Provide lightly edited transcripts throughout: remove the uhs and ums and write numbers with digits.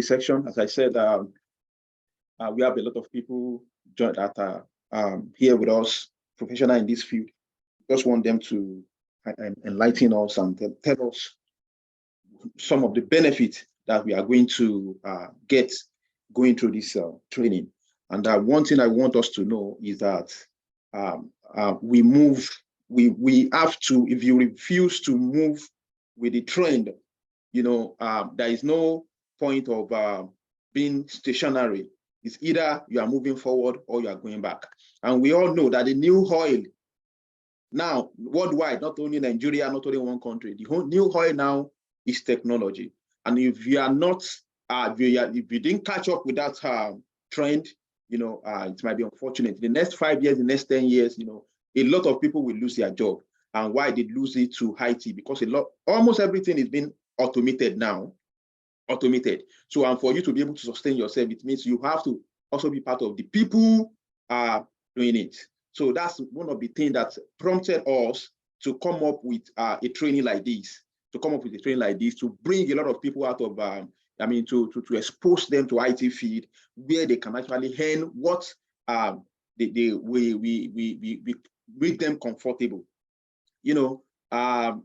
section. As I said, we have a lot of people that are here with us, professional in this field. Just want them to enlighten us and tell us some of the benefits that we are going to get going through this training. And one thing I want us to know is that we have to, if you refuse to move with the trend, there is no point of being stationary. It's either you are moving forward or you are going back. And we all know that the new oil now worldwide, not only Nigeria, not only one country, the whole new oil now is technology. And if you are not, if you didn't catch up with that trend, it might be unfortunate. In the next 5 years, the next 10 years, a lot of people will lose their job. And why they lose it to IT? Because almost everything is being automated now. So, and for you to be able to sustain yourself, it means you have to also be part of the people doing it. So that's one of the things that prompted us to come up with a training like this. To bring a lot of people out of, to expose them to IT field where they can actually learn what we make them comfortable. In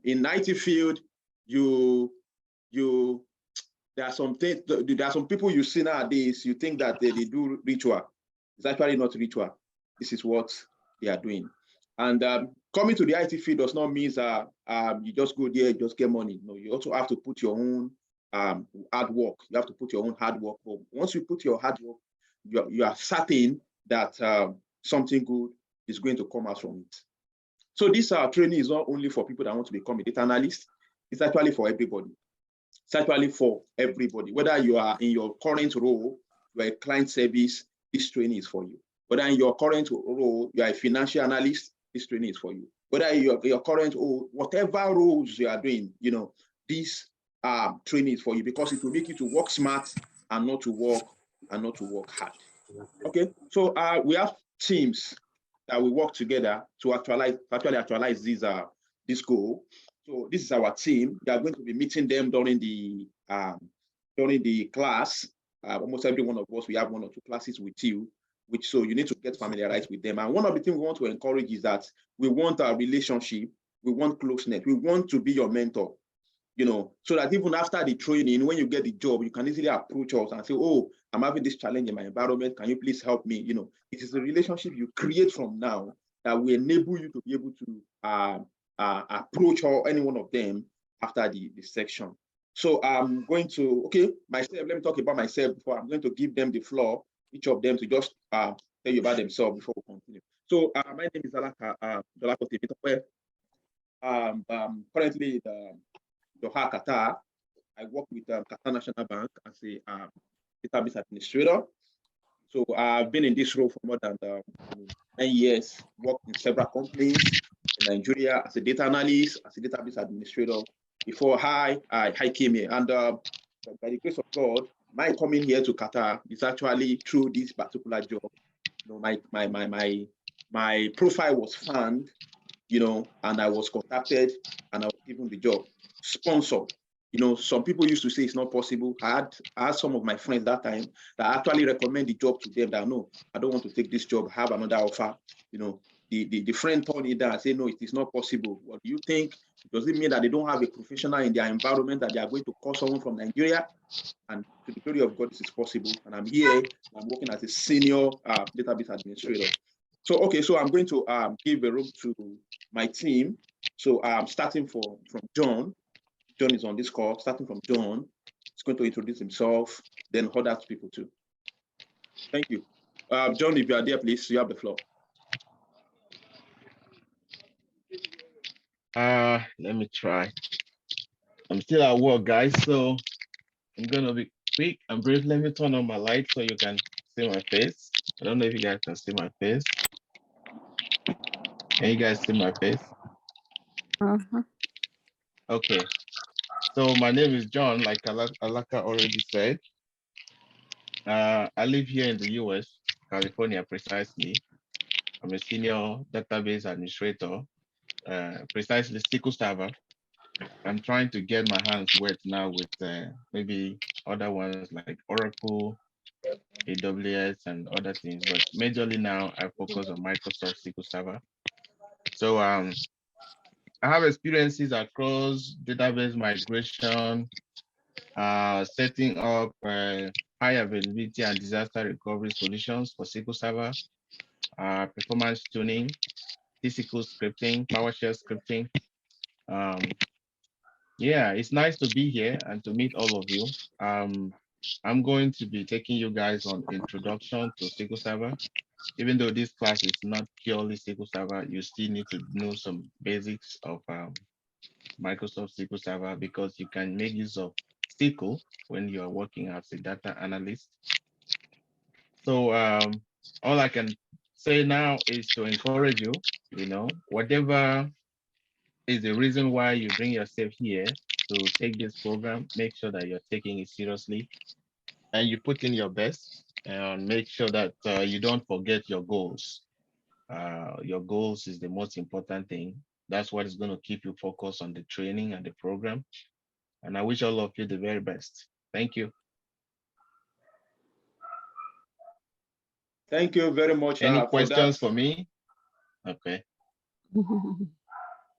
IT field, there are some things. There are some people you see nowadays. You think that they do ritual. It's actually not ritual. This is what they are doing. And coming to the IT field does not mean that you just go there, just get money. No, you also have to put your own hard work. You have to put your own hard work. But once you put your hard work, you are certain that something good is going to come out from it. So this training is not only for people that want to become a data analyst. It's actually for everybody. It's actually for everybody. Whether you are in your current role, you are a client service, this training is for you. Whether in your current role, you are a financial analyst, this training is for you. Whether your current role, whatever roles you are doing, this training is for you, because it will make you to work smart and not to work hard. Okay, so we have teams that we work together to actualize this goal. So this is our team. We are going to be meeting them during the class. Almost every one of us, we have 1 or 2 classes with you, so you need to get familiarized with them. And one of the things we want to encourage is that we want our relationship, we want closeness, we want to be your mentor, so that even after the training, when you get the job, you can easily approach us and say, oh, I'm having this challenge in my environment. Can you please help me? It is a relationship you create from now that will enable you to be able to approach any one of them after the section. So I'm going to, myself, let me talk about myself before I'm going to give them the floor, each of them to just tell you about themselves before we continue. So my name is Dolapo Tebitope. Currently the Doha, Qatar. I work with Qatar National Bank as a database administrator. So I've been in this role for more than 9 years, worked in several companies in Nigeria as a data analyst, as a database administrator before I came here. And by the grace of God, my coming here to Qatar is actually through this particular job. My profile was found, and I was contacted and I was given the job. Sponsored. Some people used to say it's not possible. I had some of my friends that time that actually recommend the job to them that, no, I don't want to take this job, have another offer. The friend told me that, I say, no, it is not possible. What do you think? Does it mean that they don't have a professional in their environment, that they are going to call someone from Nigeria? And to the glory of God, this is possible. And I'm here, I'm working as a senior database administrator. So, so I'm going to give a room to my team. So starting from John. John is on this call. Starting from John, he's going to introduce himself, then other people too. Thank you. John, if you are there, please, you have the floor. Let me try. I'm still at work, guys, so I'm gonna be quick and brief. Let me turn on my light so you can see my face. I don't know if you guys can see my face. Can you guys see my face? Okay. So my name is John, like Alaka already said. I live here in the US, California, precisely. I'm a senior database administrator, precisely SQL Server. I'm trying to get my hands wet now with maybe other ones like Oracle, AWS, and other things. But majorly now, I focus on Microsoft SQL Server. So I have experiences across database migration, setting up high availability and disaster recovery solutions for SQL Server, performance tuning, T-SQL scripting, PowerShell scripting. Yeah, it's nice to be here and to meet all of you. I'm going to be taking you guys on introduction to SQL Server. Even though this class is not purely SQL Server, you still need to know some basics of Microsoft SQL Server because you can make use of SQL when you are working as a data analyst. So all I can say now is to encourage you, whatever is the reason why you bring yourself here to take this program, make sure that you're taking it seriously and you put in your best and make sure that you don't forget your goals. Your goals is the most important thing. That's what is going to keep you focused on the training and the program. And I wish all of you the very best. Thank you. Thank you very much. Any questions for me? Okay.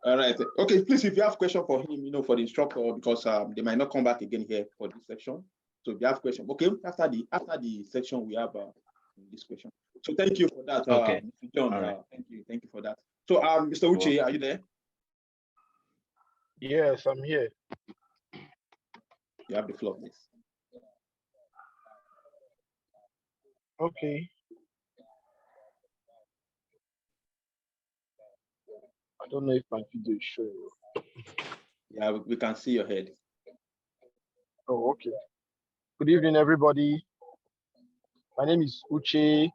All right. Okay, please, if you have question for him, for the instructor, because they might not come back again here for this section. So if you have question, okay, after the section, we have this question. So thank you for that, okay. Mr. John. Right. Thank you for that. So Mr. Uche, are you there? Yes, I'm here. You have the floor, please. Okay. I don't know if my video is showing. Yeah, we can see your head. Oh, okay. Good evening, everybody. My name is Uche.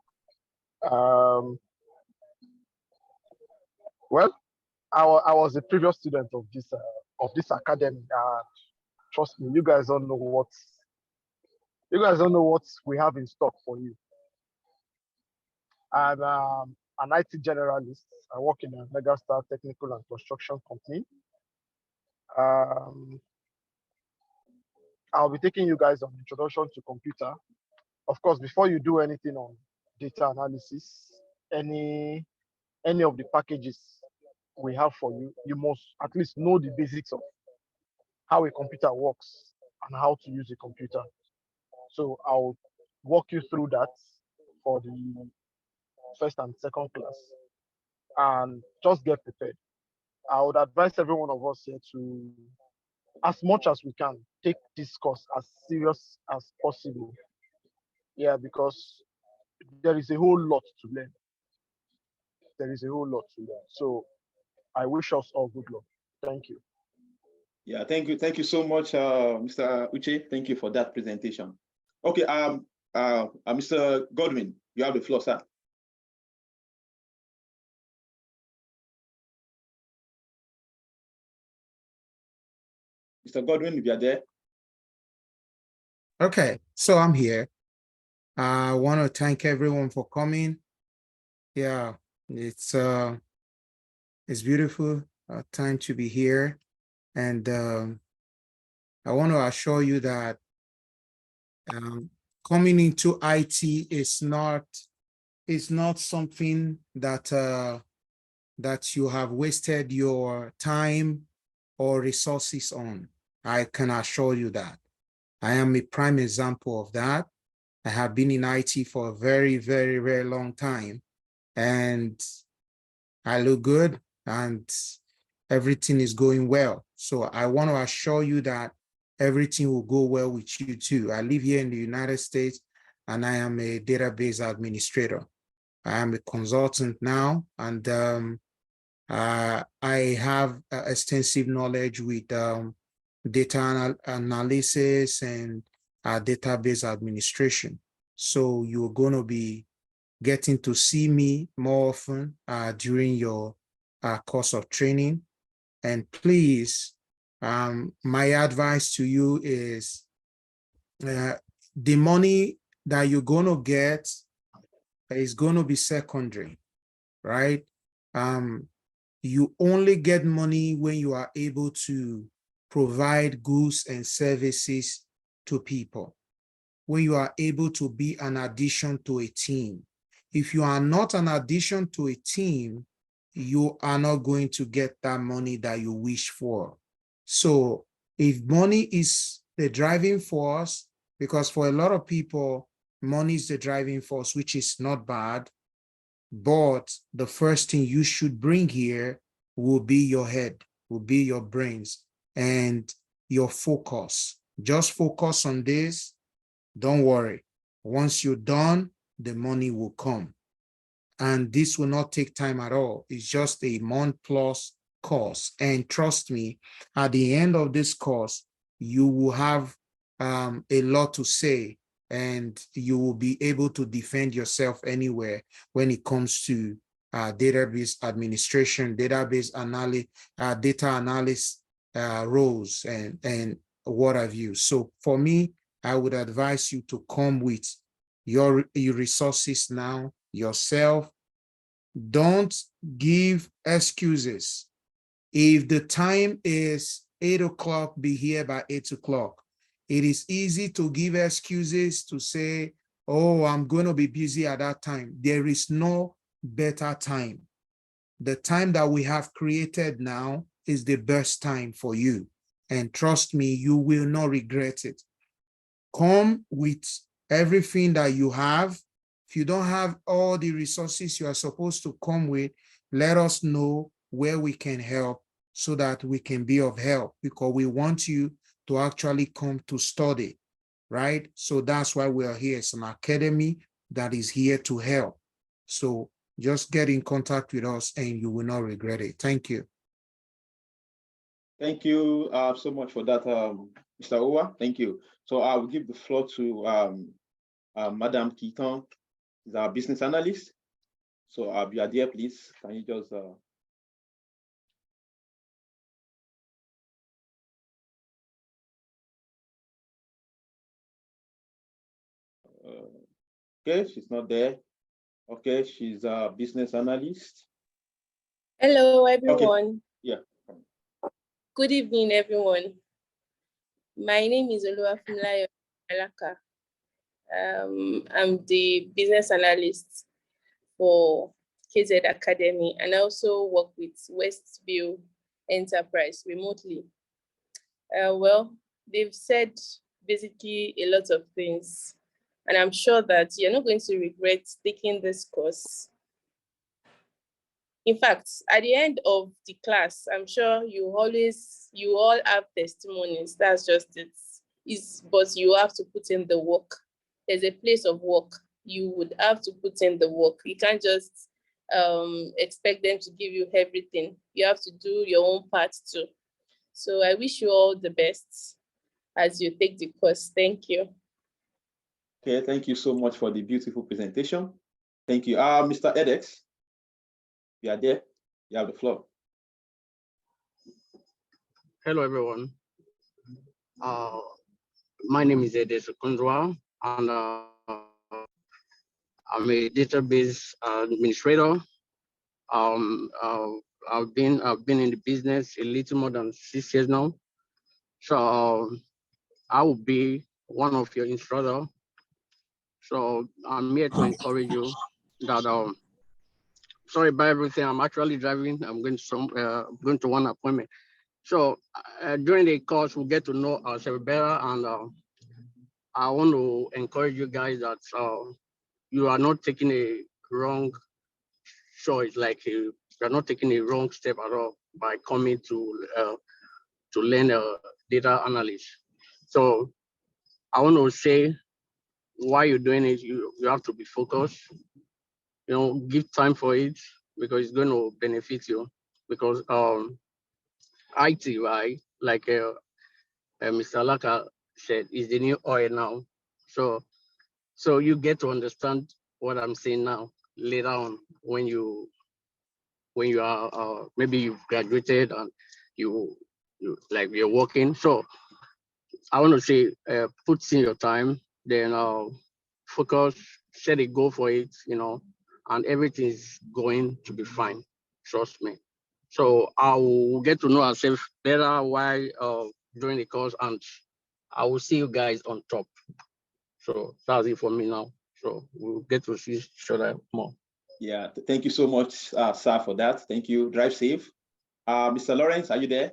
Well, I was a previous student of this academy, and trust me, you guys don't know what we have in stock for you. I'm an IT generalist. I work in a Megastar technical and construction company. I'll be taking you guys on introduction to computer. Of course, before you do anything on data analysis, any of the packages we have for you, you must at least know the basics of how a computer works and how to use a computer. So I'll walk you through that for the first and second class, and just get prepared. I would advise every one of us here to, as much as we can, take this course as serious as possible. Yeah, because there is a whole lot to learn. There is a whole lot to learn. So I wish us all good luck. Thank you. Yeah, thank you. Thank you so much, Mr. Uche. Thank you for that presentation. Okay, Mr. Godwin, you have the floor, sir. Mr. Godwin, if you are there. Okay, so I'm here. I want to thank everyone for coming. Yeah, it's beautiful time to be here, and I want to assure you that coming into IT is not something that that you have wasted your time or resources on. I can assure you that. I am a prime example of that. I have been in IT for a very, very, very long time, and I look good and everything is going well. So I want to assure you that everything will go well with you too. I live here in the United States and I am a database administrator. I am a consultant now, and I have extensive knowledge with data analysis and database administration. So you're going to be getting to see me more often during your course of training. And please, my advice to you is the money that you're going to get is going to be secondary, right? You only get money when you are able to provide goods and services to people, when you are able to be an addition to a team. If you are not an addition to a team, you are not going to get that money that you wish for. So if money is the driving force, because for a lot of people, money is the driving force, which is not bad, but the first thing you should bring here will be your head, will be your brains and your focus. Just focus on this. Don't worry. Once you're done, the money will come. And this will not take time at all. It's just a month plus course. And trust me, at the end of this course, you will have a lot to say, and you will be able to defend yourself anywhere when it comes to database administration, database analysis, data analysis roles, and what have you. So for me, I would advise you to come with your resources now, yourself. Don't give excuses. If the time is 8 o'clock, be here by 8 o'clock. It is easy to give excuses to say, oh, I'm going to be busy at that time. There is no better time. The time that we have created now is the best time for you. And trust me, you will not regret it. Come with everything that you have. If you don't have all the resources you are supposed to come with, let us know where we can help so that we can be of help, because we want you to actually come to study, right? So that's why we are here. It's an academy that is here to help. So just get in contact with us and you will not regret it. Thank you. Thank you so much for that, Mr. Owa. Thank you. So I will give the floor to Madam Keaton, is our business analyst. So you are there, please. Can you just okay, she's not there. Okay, she's a business analyst. Hello, everyone. Okay. Yeah. Good evening, everyone. My name is Oluwafunmilayo Alaka. I'm the business analyst for KZ Academy, and I also work with Westview Enterprise remotely. Well, they've said basically a lot of things, and I'm sure that you're not going to regret taking this course. In fact, at the end of the class, I'm sure you all have testimonies. That's just it. But you have to put in the work. There's a place of work. You would have to put in the work. You can't just expect them to give you everything. You have to do your own part too. So I wish you all the best as you take the course. Thank you. Okay, thank you so much for the beautiful presentation. Thank you. Mr. Edex, you are there. You have the floor. Hello, everyone. My name is Edex Okundwa, and I'm a database administrator. I've been in the business a little more than 6 years now. So I will be one of your instructors. So I'm here to encourage you that sorry about everything. I'm actually driving. I'm going to one appointment. So during the course, we'll get to know ourselves better, and I want to encourage you guys that you are not taking a wrong choice, like you are not taking a wrong step at all by coming to learn data analysis. So I want to say, while you're doing it, you have to be focused. You know, give time for it, because it's going to benefit you. Because IT, right, like Mr. Alaka said, is the new oil now. So you get to understand what I'm saying now later on when you are maybe you've graduated and you're working. So I want to say put in your time, then focus, set a goal for it, and everything is going to be fine. Trust me. So I will get to know ourselves better while during the course, and I will see you guys on top. So that's it for me now. So we'll get to see each other more. Yeah, thank you so much, sir, for that. Thank you. Drive safe. Mr. Lawrence, are you there?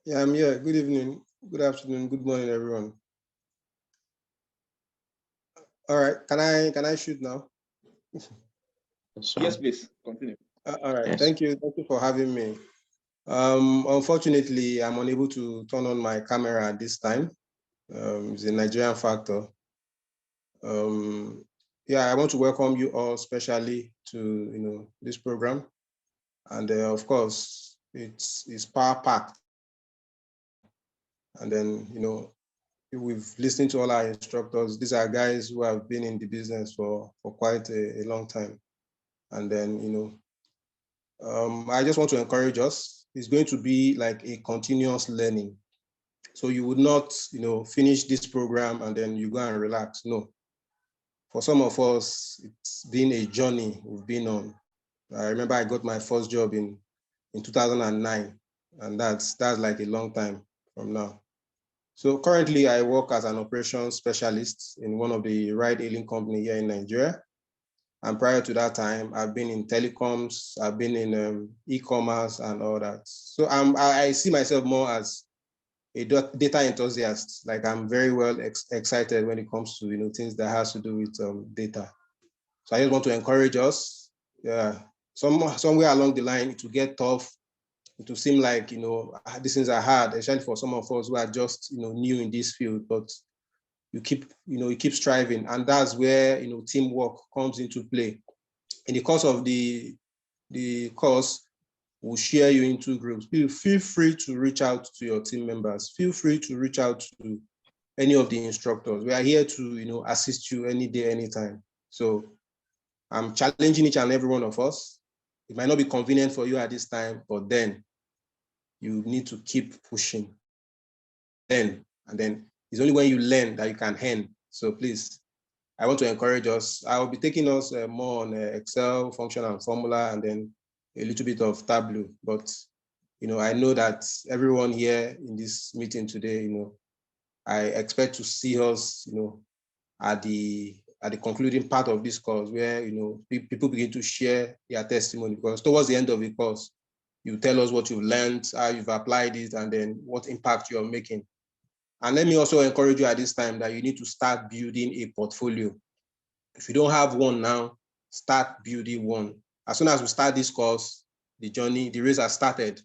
Yeah, I'm here. Good evening, good afternoon, good morning, everyone. All right, can I shoot now? Yes, please continue. All right, Yes. thank you for having me. Unfortunately, I'm unable to turn on my camera at this time. It's a Nigerian factor. Yeah, I want to welcome you all specially to this program, and of course it's power packed. And then we've listened to all our instructors. These are guys who have been in the business for quite a long time. And then I just want to encourage us. It's going to be like a continuous learning. So you would not finish this program and then you go and relax. No. For some of us, it's been a journey we've been on. I remember I got my first job in 2009, and that's like a long time from now. So currently I work as an operations specialist in one of the ride-hailing company here in Nigeria. And prior to that time, I've been in telecoms, I've been in e-commerce and all that. So I see myself more as a data enthusiast. Like I'm very well excited when it comes to things that has to do with data. So I just want to encourage us. Yeah, somewhere along the line it will get tough. It will seem like these things are hard, especially for some of us who are just new in this field. But you keep striving, and that's where teamwork comes into play. In the course of the course, we'll share you into groups. Feel free to reach out to your team members. Feel free to reach out to any of the instructors. We are here to assist you any day, anytime. So I'm challenging each and every one of us. It might not be convenient for you at this time, but then you need to keep pushing. And then it's only when you learn that you can earn. So please, I want to encourage us. I'll be taking us more on Excel, function and formula, and then a little bit of Tableau. But I know that everyone here in this meeting today, I expect to see us, at the concluding part of this course, where people begin to share their testimony, because towards the end of the course, you tell us what you've learned, how you've applied it, and then what impact you're making. And let me also encourage you at this time that you need to start building a portfolio. If you don't have one now, start building one. As soon as we start this course, the journey, the race has started.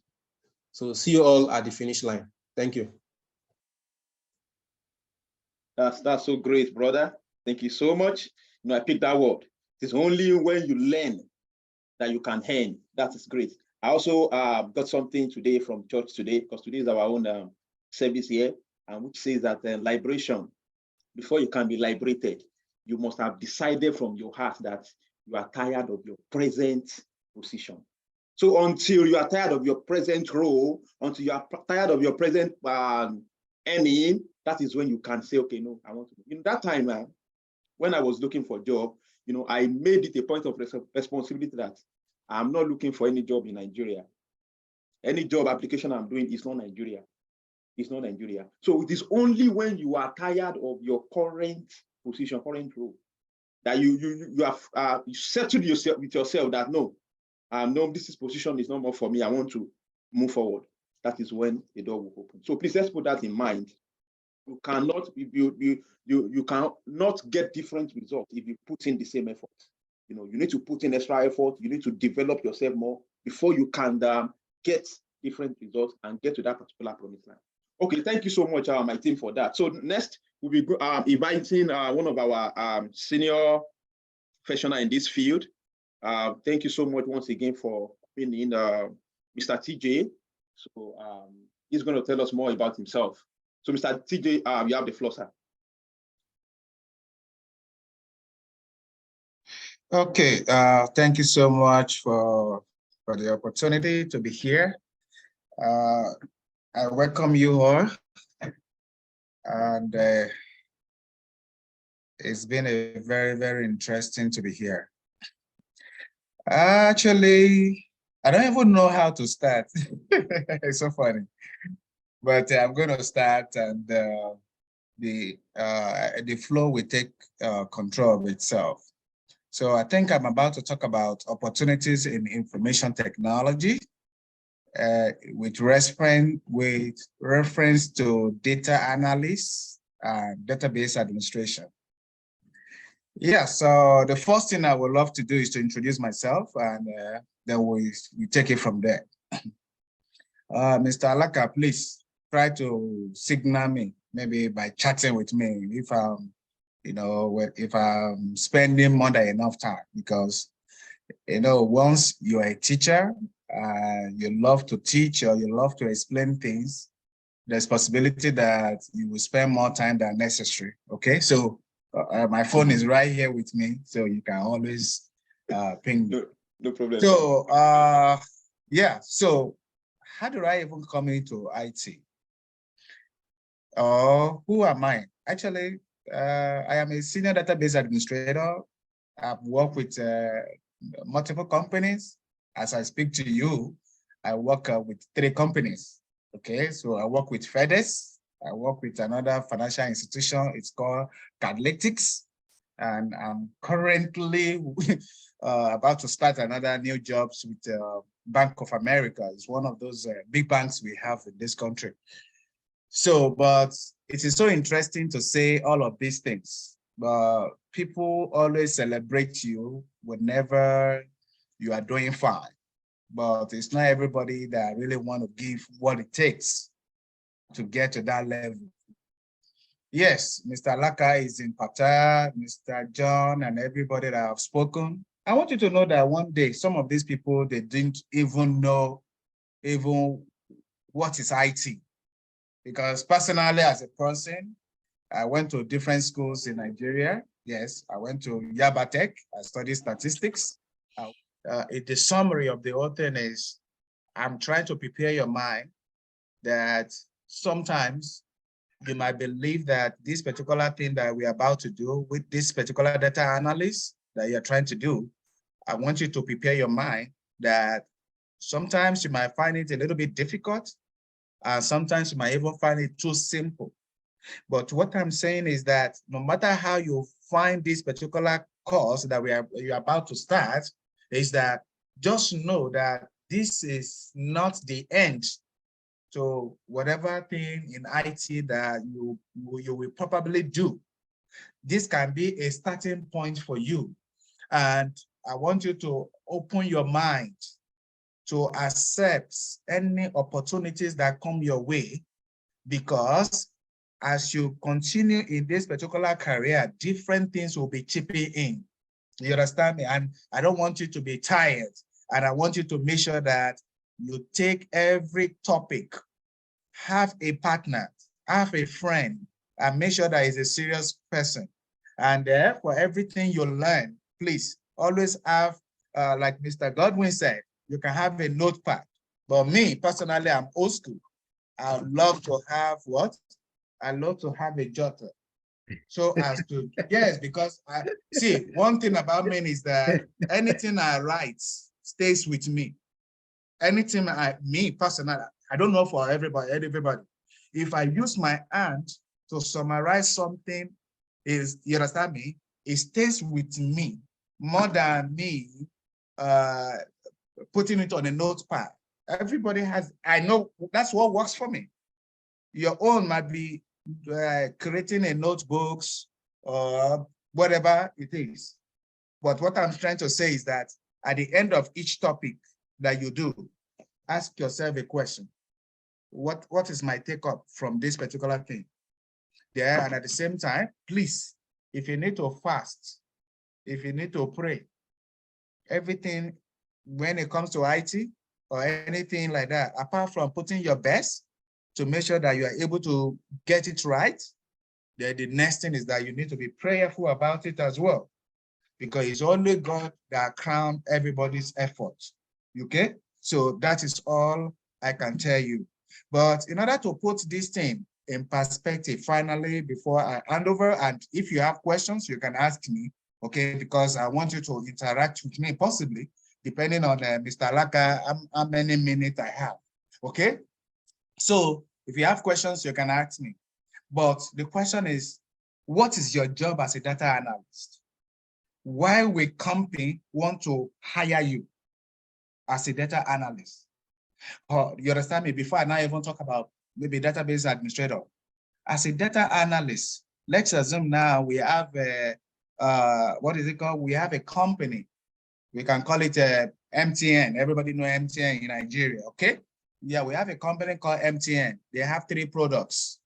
So see you all at the finish line. Thank you. That's so great, brother. Thank you so much. I picked that word. It's only when you learn that you can earn. That is great. I also got something today from church today, because today is our own service here, and which says that liberation, before you can be liberated, you must have decided from your heart that you are tired of your present position. So until you are tired of your present role, until you are tired of your present earning, that is when you can say, okay, no, I want to. In that time, when I was looking for a job, I made it a point of responsibility that I'm not looking for any job in Nigeria. Any job application I'm doing is not Nigeria. It's not Nigeria. So it is only when you are tired of your current position, current role, that you have settled yourself with yourself that no, this position is not more for me. I want to move forward. That is when the door will open. So please, let's put that in mind. You cannot you cannot get different results if you put in the same effort. You need to put in extra effort. You need to develop yourself more before you can get different results and get to that particular promised land. Okay, thank you so much, my team, for that. So next, we'll be inviting one of our senior professionals in this field. Thank you so much once again for being in, Mr. TJ. So he's going to tell us more about himself. So Mr. TJ, you have the floor, sir. Okay, thank you so much for the opportunity to be here. I welcome you all, and it's been a very, very interesting to be here. Actually, I don't even know how to start. It's so funny. but I'm going to start, and the flow will take control of itself. So I think I'm about to talk about opportunities in information technology with reference to data analysis and database administration. Yeah, so the first thing I would love to do is to introduce myself, and then we take it from there. Mr. Alaka, please try to signal me, maybe by chatting with me if I'm, if I'm spending more than enough time, because, once you're a teacher, you love to teach or you love to explain things, there's possibility that you will spend more time than necessary. Okay, so my phone is right here with me, so you can always ping me. No problem. So yeah, so how do I even come into IT? Who am I? Actually, I am a senior database administrator. I've worked with multiple companies. As I speak to you, I work with 3 companies. Okay, so I work with FedEx. I work with another financial institution. It's called Cadlytics. And I'm currently about to start another new jobs with Bank of America. It's one of those big banks we have in this country. So, but it is so interesting to say all of these things, but people always celebrate you whenever you are doing fine. But it's not everybody that really want to give what it takes to get to that level. Yes, Mr. Alaka is in Qatar, Mr. John, and everybody that I've spoken. I want you to know that one day, some of these people, they didn't even know what is IT. Because personally, as a person, I went to different schools in Nigeria. Yes, I went to Yaba Tech. I studied statistics. The summary of the whole thing is, I'm trying to prepare your mind that sometimes you might believe that this particular thing that we're about to do with this particular data analysis that you're trying to do, I want you to prepare your mind that sometimes you might find it a little bit difficult, and sometimes you might even find it too simple. But what I'm saying is that no matter how you find this particular course that you're about to start, is that just know that this is not the end to whatever thing in IT that you will probably do. This can be a starting point for you. And I want you to open your mind to accept any opportunities that come your way, because as you continue in this particular career, different things will be chipping in. You understand me? And I don't want you to be tired. And I want you to make sure that you take every topic, have a partner, have a friend, and make sure that he's a serious person. And for everything you learn, please always have, like Mr. Godwin said, you can have a notepad. But me, personally, I'm old school. I love to have what? I love to have a jotter. So as to, yes, because I see, one thing about me is that anything I write stays with me. Anything me personally, I don't know for everybody. If I use my hand to summarize something, you understand me? It stays with me more than me putting it on a notepad. Everybody has, I know that's what works for me. Your own might be creating a notebooks or whatever it is. But what I'm trying to say is that at the end of each topic that you do, ask yourself a question. What is my take-up from this particular thing? There, and at the same time, please, if you need to fast, if you need to pray, everything when it comes to IT or anything like that, apart from putting your best to make sure that you are able to get it right, then the next thing is that you need to be prayerful about it as well, because it's only God that crowns everybody's efforts. Okay, so that is all I can tell you. But in order to put this thing in perspective, finally, before I hand over, and if you have questions, you can ask me, okay, because I want you to interact with me, possibly, depending on Mr. Alaka, how many minutes I have, okay? So If you have questions, you can ask me. But the question is, what is your job as a data analyst? Why will company want to hire you as a data analyst? You understand me? Before I now even talk about maybe database administrator. As a data analyst, let's assume now we have a, what is it called? We have a company. We can call it MTN. Everybody know MTN in Nigeria, okay? Yeah, we have a company called MTN. They have 3 products.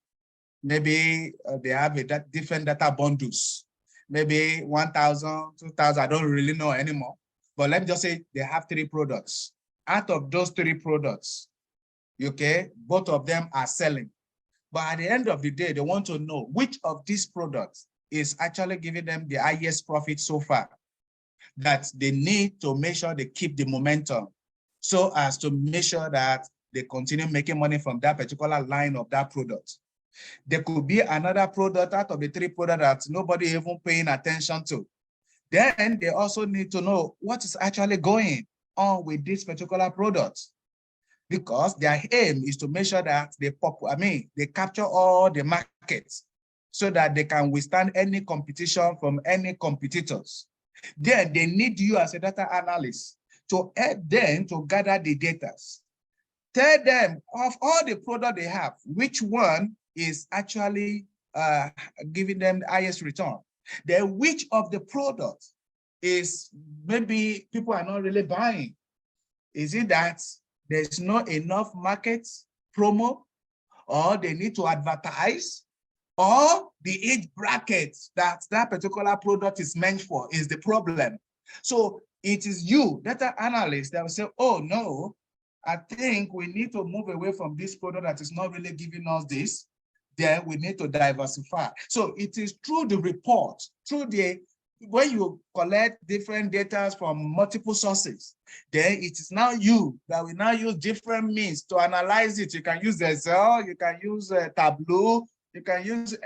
Maybe they have different data bundles. Maybe 1,000, 2,000, I don't really know anymore. But let me just say they have 3 products. Out of those 3 products, okay, both of them are selling. But at the end of the day, they want to know which of these products is actually giving them the highest profit so far, that they need to make sure they keep the momentum so as to make sure that they continue making money from that particular line of that product. There could be another product out of the 3 products that nobody even paying attention to. Then they also need to know what is actually going on with this particular product, because their aim is to make sure that they capture all the markets so that they can withstand any competition from any competitors. Then they need you as a data analyst to help them to gather the data. Tell them of all the product they have, which one is actually giving them the highest return. Then which of the products is maybe people are not really buying? Is it that there's not enough market promo, or they need to advertise, or the age bracket that that particular product is meant for is the problem? So it is you, data analyst, that will say, oh no, I think we need to move away from this product that is not really giving us this. Then we need to diversify. So it is through the report, when you collect different data from multiple sources, then it is now you that will now use different means to analyze it. You can use Excel, you can use Tableau, you can use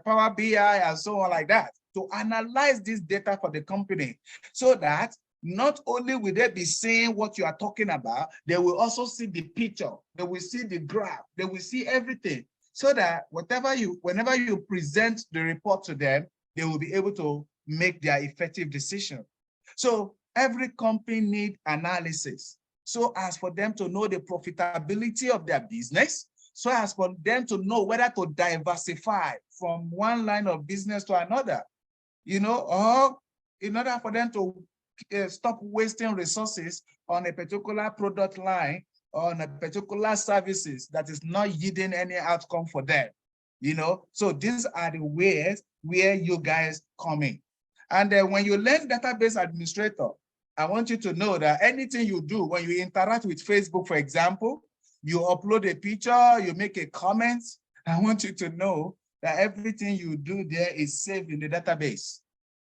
Power BI and so on like that to analyze this data for the company, so that not only will they be seeing what you are talking about, they will also see the picture, they will see the graph, they will see everything, so that whenever you present the report to them, they will be able to make their effective decision. So every company needs analysis, so as for them to know the profitability of their business, so as for them to know whether to diversify from one line of business to another, or in order for them to stop wasting resources on a particular product line, on a particular services that is not yielding any outcome for them. So these are the ways where you guys come in. And when you learn database administrator, I want you to know that anything you do, when you interact with Facebook, for example, you upload a picture, you make a comment, I want you to know that everything you do there is saved in the database.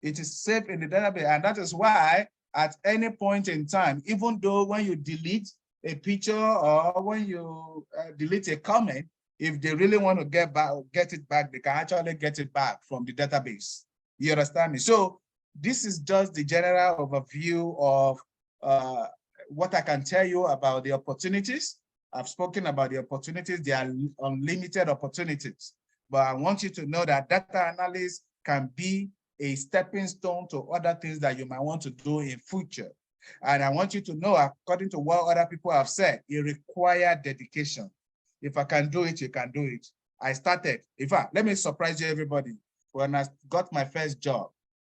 It is saved in the database. And that is why at any point in time, even though when you delete a picture or when you delete a comment, if they really want to get it back, they can actually get it back from the database. You understand me? So this is just the general overview of what I can tell you about the opportunities. I've spoken about the opportunities. They are unlimited opportunities. But I want you to know that data analysis can be a stepping stone to other things that you might want to do in future. And I want you to know, according to what other people have said, it requires dedication. If I can do it, you can do it. I started, in fact, let me surprise you, everybody. When I got my first job,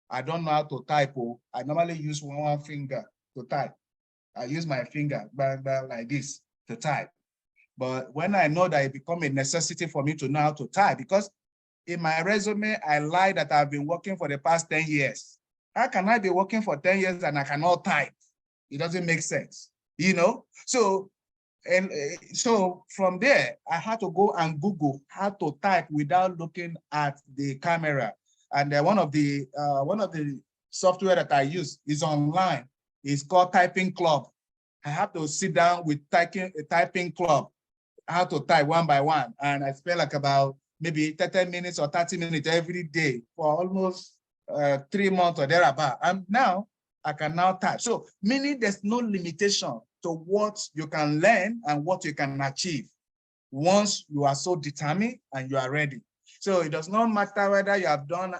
I don't know how to type. I normally use one finger to type. I use my finger like this to type. But when I know that it becomes a necessity for me to know how to type, because in my resume, I lied that I've been working for the past 10 years. How can I be working for 10 years and I cannot type? It doesn't make sense, So, so from there, I had to go and Google how to type without looking at the camera. And one of the software that I use is online. It's called Typing Club. I have to sit down with Typing Club, how to type one by one. And I spend like about maybe 30 minutes or 30 minutes every day for almost 3 months or thereabout. And now I can now type. So meaning there's no limitation to what you can learn and what you can achieve. once you are so determined and you are ready. So it does not matter whether you have done,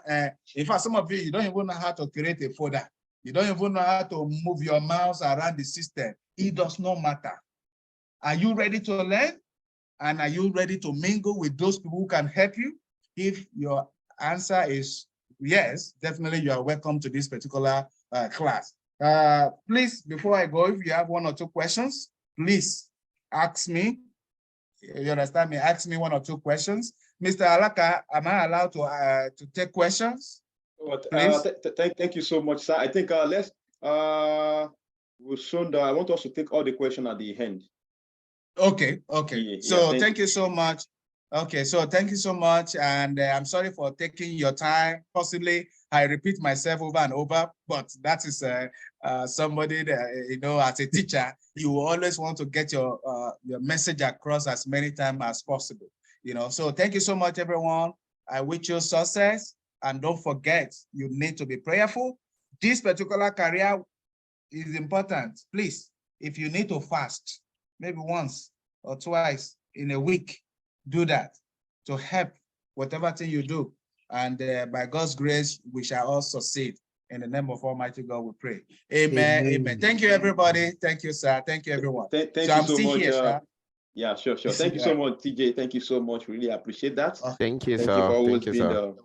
in fact, some of you don't even know how to create a folder. You don't even know how to move your mouse around the system. It does not matter. Are you ready to learn? And are you ready to mingle with those people who can help you? If your answer is yes, definitely you are welcome to this particular class. Please, before I go, if you have 1 or 2 questions, please ask me. You understand me? Ask me 1 or 2 questions. Mr. Alaka, am I allowed to take questions? Please. Thank you so much, sir. I think let's we'll soon. I want us to take all the questions at the end. Okay. Yeah, So thank you so much. Okay, so thank you so much, and I'm sorry for taking your time. Possibly I repeat myself over and over, but that is somebody that, as a teacher, you always want to get your message across as many times as possible. So thank you so much, everyone. I wish you success, and don't forget, you need to be prayerful. This particular career is important. Please, if you need to fast, maybe once or twice in a week, do that to help whatever thing you do. And by God's grace, we shall all succeed. In the name of Almighty God, we pray. Amen. Amen. Thank you, everybody. Thank you, sir. Thank you, everyone. Thank you so much. Here, yeah, sure. Thank you so much, TJ. Thank you so much. Really appreciate that. Thank you, sir. Thank you for always Thank you, being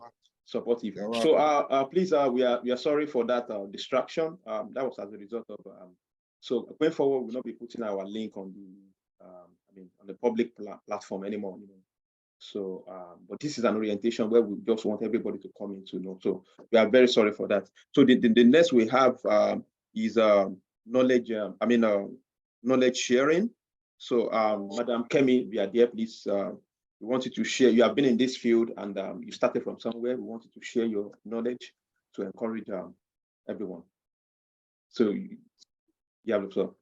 supportive. So please, we are sorry for that distraction. That was as a result of so going forward, we'll not be putting our link on the on the public platform anymore. So but this is an orientation where we just want everybody to come in to know. So we are very sorry for that. So the next we have is knowledge knowledge sharing. So Madam Kemi, we are there, please. We want you to share. You have been in this field and you started from somewhere. We want you to share your knowledge to encourage everyone. So you have the floor.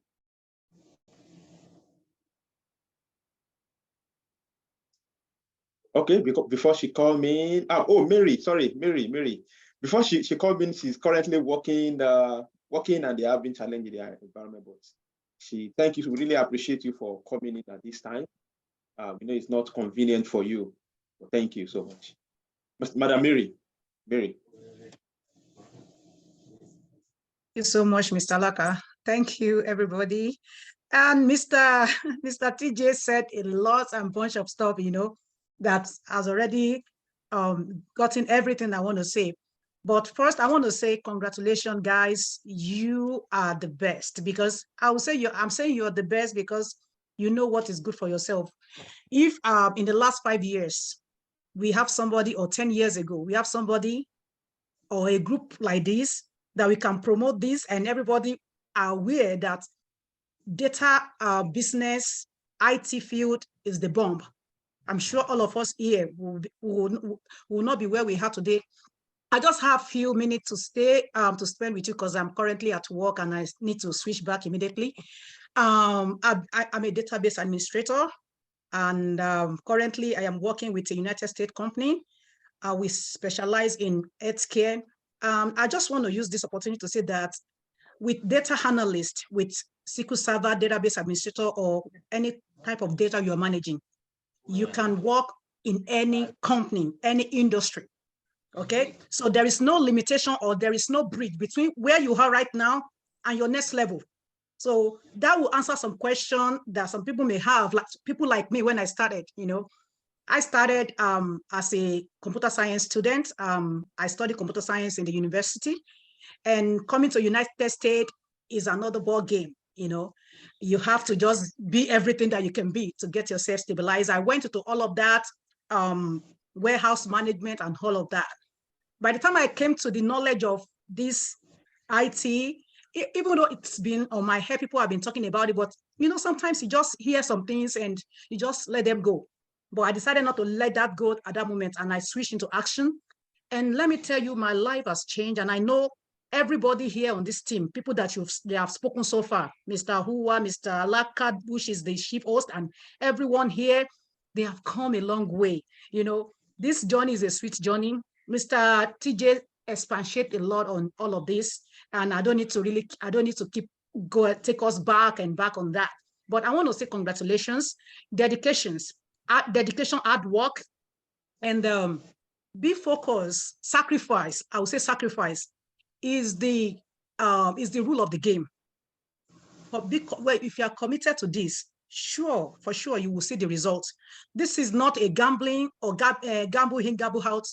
Okay, because before she called me, Mary, sorry, Mary. Before she called me, she's currently working and they have been challenging their environment. But thank you, we really appreciate you for coming in at this time. It's not convenient for you. So thank you so much. Madam Mary. Thank you so much, Mr. Laka. Thank you, everybody. And Mr. TJ said a lot and bunch of stuff, that has already gotten everything I want to say. But first, I want to say congratulations, guys. You are the best, because I'm saying you're the best because you know what is good for yourself. If in the last 5 years, we have somebody, or 10 years ago, we have somebody or a group like this, that we can promote this and everybody are aware that data business, IT field is the bomb. I'm sure all of us here will not be where we are today. I just have a few minutes to spend with you because I'm currently at work and I need to switch back immediately. I'm a database administrator, and currently I am working with a United States company. We specialize in healthcare. I just want to use this opportunity to say that with data analyst, with SQL Server database administrator, or any type of data you're managing, you can work in any company, any industry, okay? So there is no limitation or there is no bridge between where you are right now and your next level. So that will answer some question that some people may have, like people like me when I started, I started as a computer science student. I studied computer science in the university, and coming to United States is another ball game. You have to just be everything that you can be to get yourself stabilized. I went into all of that, warehouse management and all of that. By the time I came to the knowledge of this IT, even though it's been on my head, people have been talking about it, but sometimes you just hear some things and you just let them go. But I decided not to let that go at that moment, and I switched into action. And let me tell you, my life has changed, and I know everybody here on this team, people that they have spoken so far, Mr. Hua, Mr. Alaka, Bush is the chief host, and everyone here, they have come a long way. This journey is a sweet journey. Mr. TJ expatiated a lot on all of this, and I don't need to take us back and back on that. But I want to say congratulations, dedications. dedication, hard work, and be focused. Sacrifice, I would say sacrifice is the rule of the game. But well, if you are committed to this, sure, for sure, you will see the results. This is not a gambling or gamble in, gamble out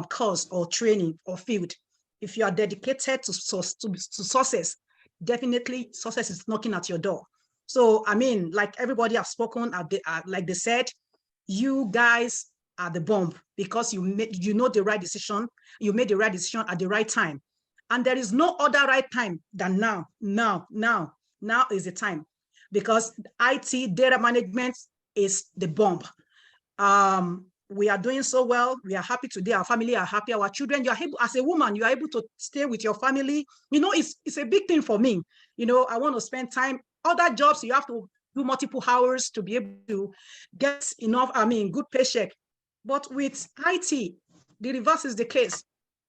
course or training or field. If you are dedicated to success, definitely success is knocking at your door. So, I mean, like everybody have spoken, like they said, you guys are the bomb because you know the right decision. You made the right decision at the right time. And there is no other right time than now. Now is the time, because IT data management is the bomb. We are doing so well. We are happy today. Our family are happy. Our children, you are able, as a woman, you are able to stay with your family. You know, it's a big thing for me. You know, I want to spend time. Other jobs, you have to do multiple hours to be able to get enough, good paycheck. But with IT, the reverse is the case.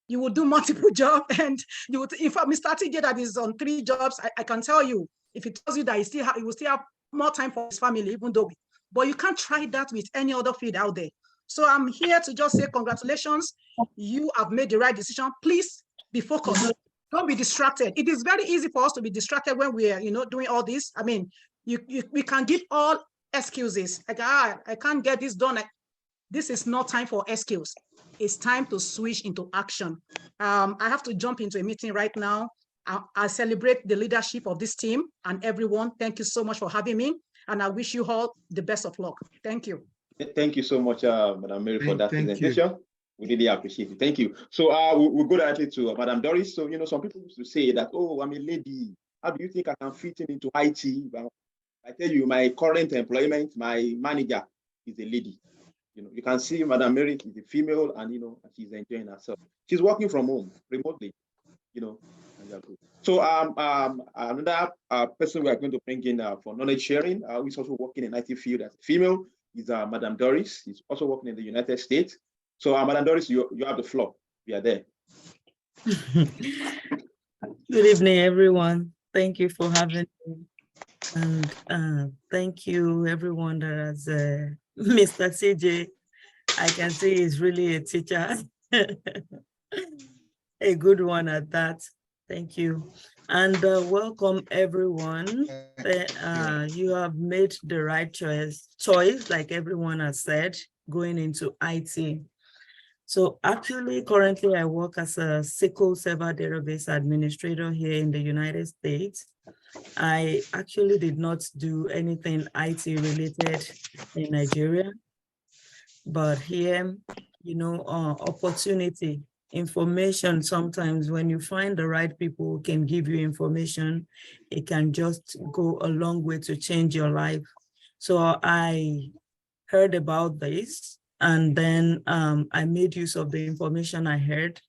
You will do multiple jobs, and you would, in fact, Mr. TJ that is on 3 jobs, I can tell you, if he tells you that he will still have more time for his family, even though, but you can't try that with any other field out there. So I'm here to just say congratulations. You have made the right decision. Please be focused. Don't be distracted. It is very easy for us to be distracted when we are, doing all this. I mean, we can give all excuses. Like, I can't get this done. This is not time for excuse. It's time to switch into action. I have to jump into a meeting right now. I celebrate the leadership of this team and everyone. Thank you so much for having me. And I wish you all the best of luck. Thank you. Thank you so much, Madam Mary, for that presentation. We really appreciate it. Thank you. So we'll go directly to Madam Doris. So, some people used to say that, oh, I'm a lady. How do you think I can fit into IT? Well, I tell you, my current employment, my manager is a lady. You can see Madam Mary is a female, and she's enjoying herself. She's working from home remotely, So another person we are going to bring in for knowledge sharing, who is also working in IT field as a female, is Madam Doris. She's also working in the United States. So Madam Doris, you have the floor. We are there. Good evening, everyone. Thank you for having me. And thank you, everyone that has Mr. CJ. I can see he's really a teacher. A good one at that. Thank you. And welcome, everyone. You have made the right choice, like everyone has said, going into IT. So actually, currently, I work as a SQL Server database administrator here in the United States. I actually did not do anything IT related in Nigeria, but here, opportunity, information, sometimes when you find the right people who can give you information, it can just go a long way to change your life. So I heard about this, and then I made use of the information I heard.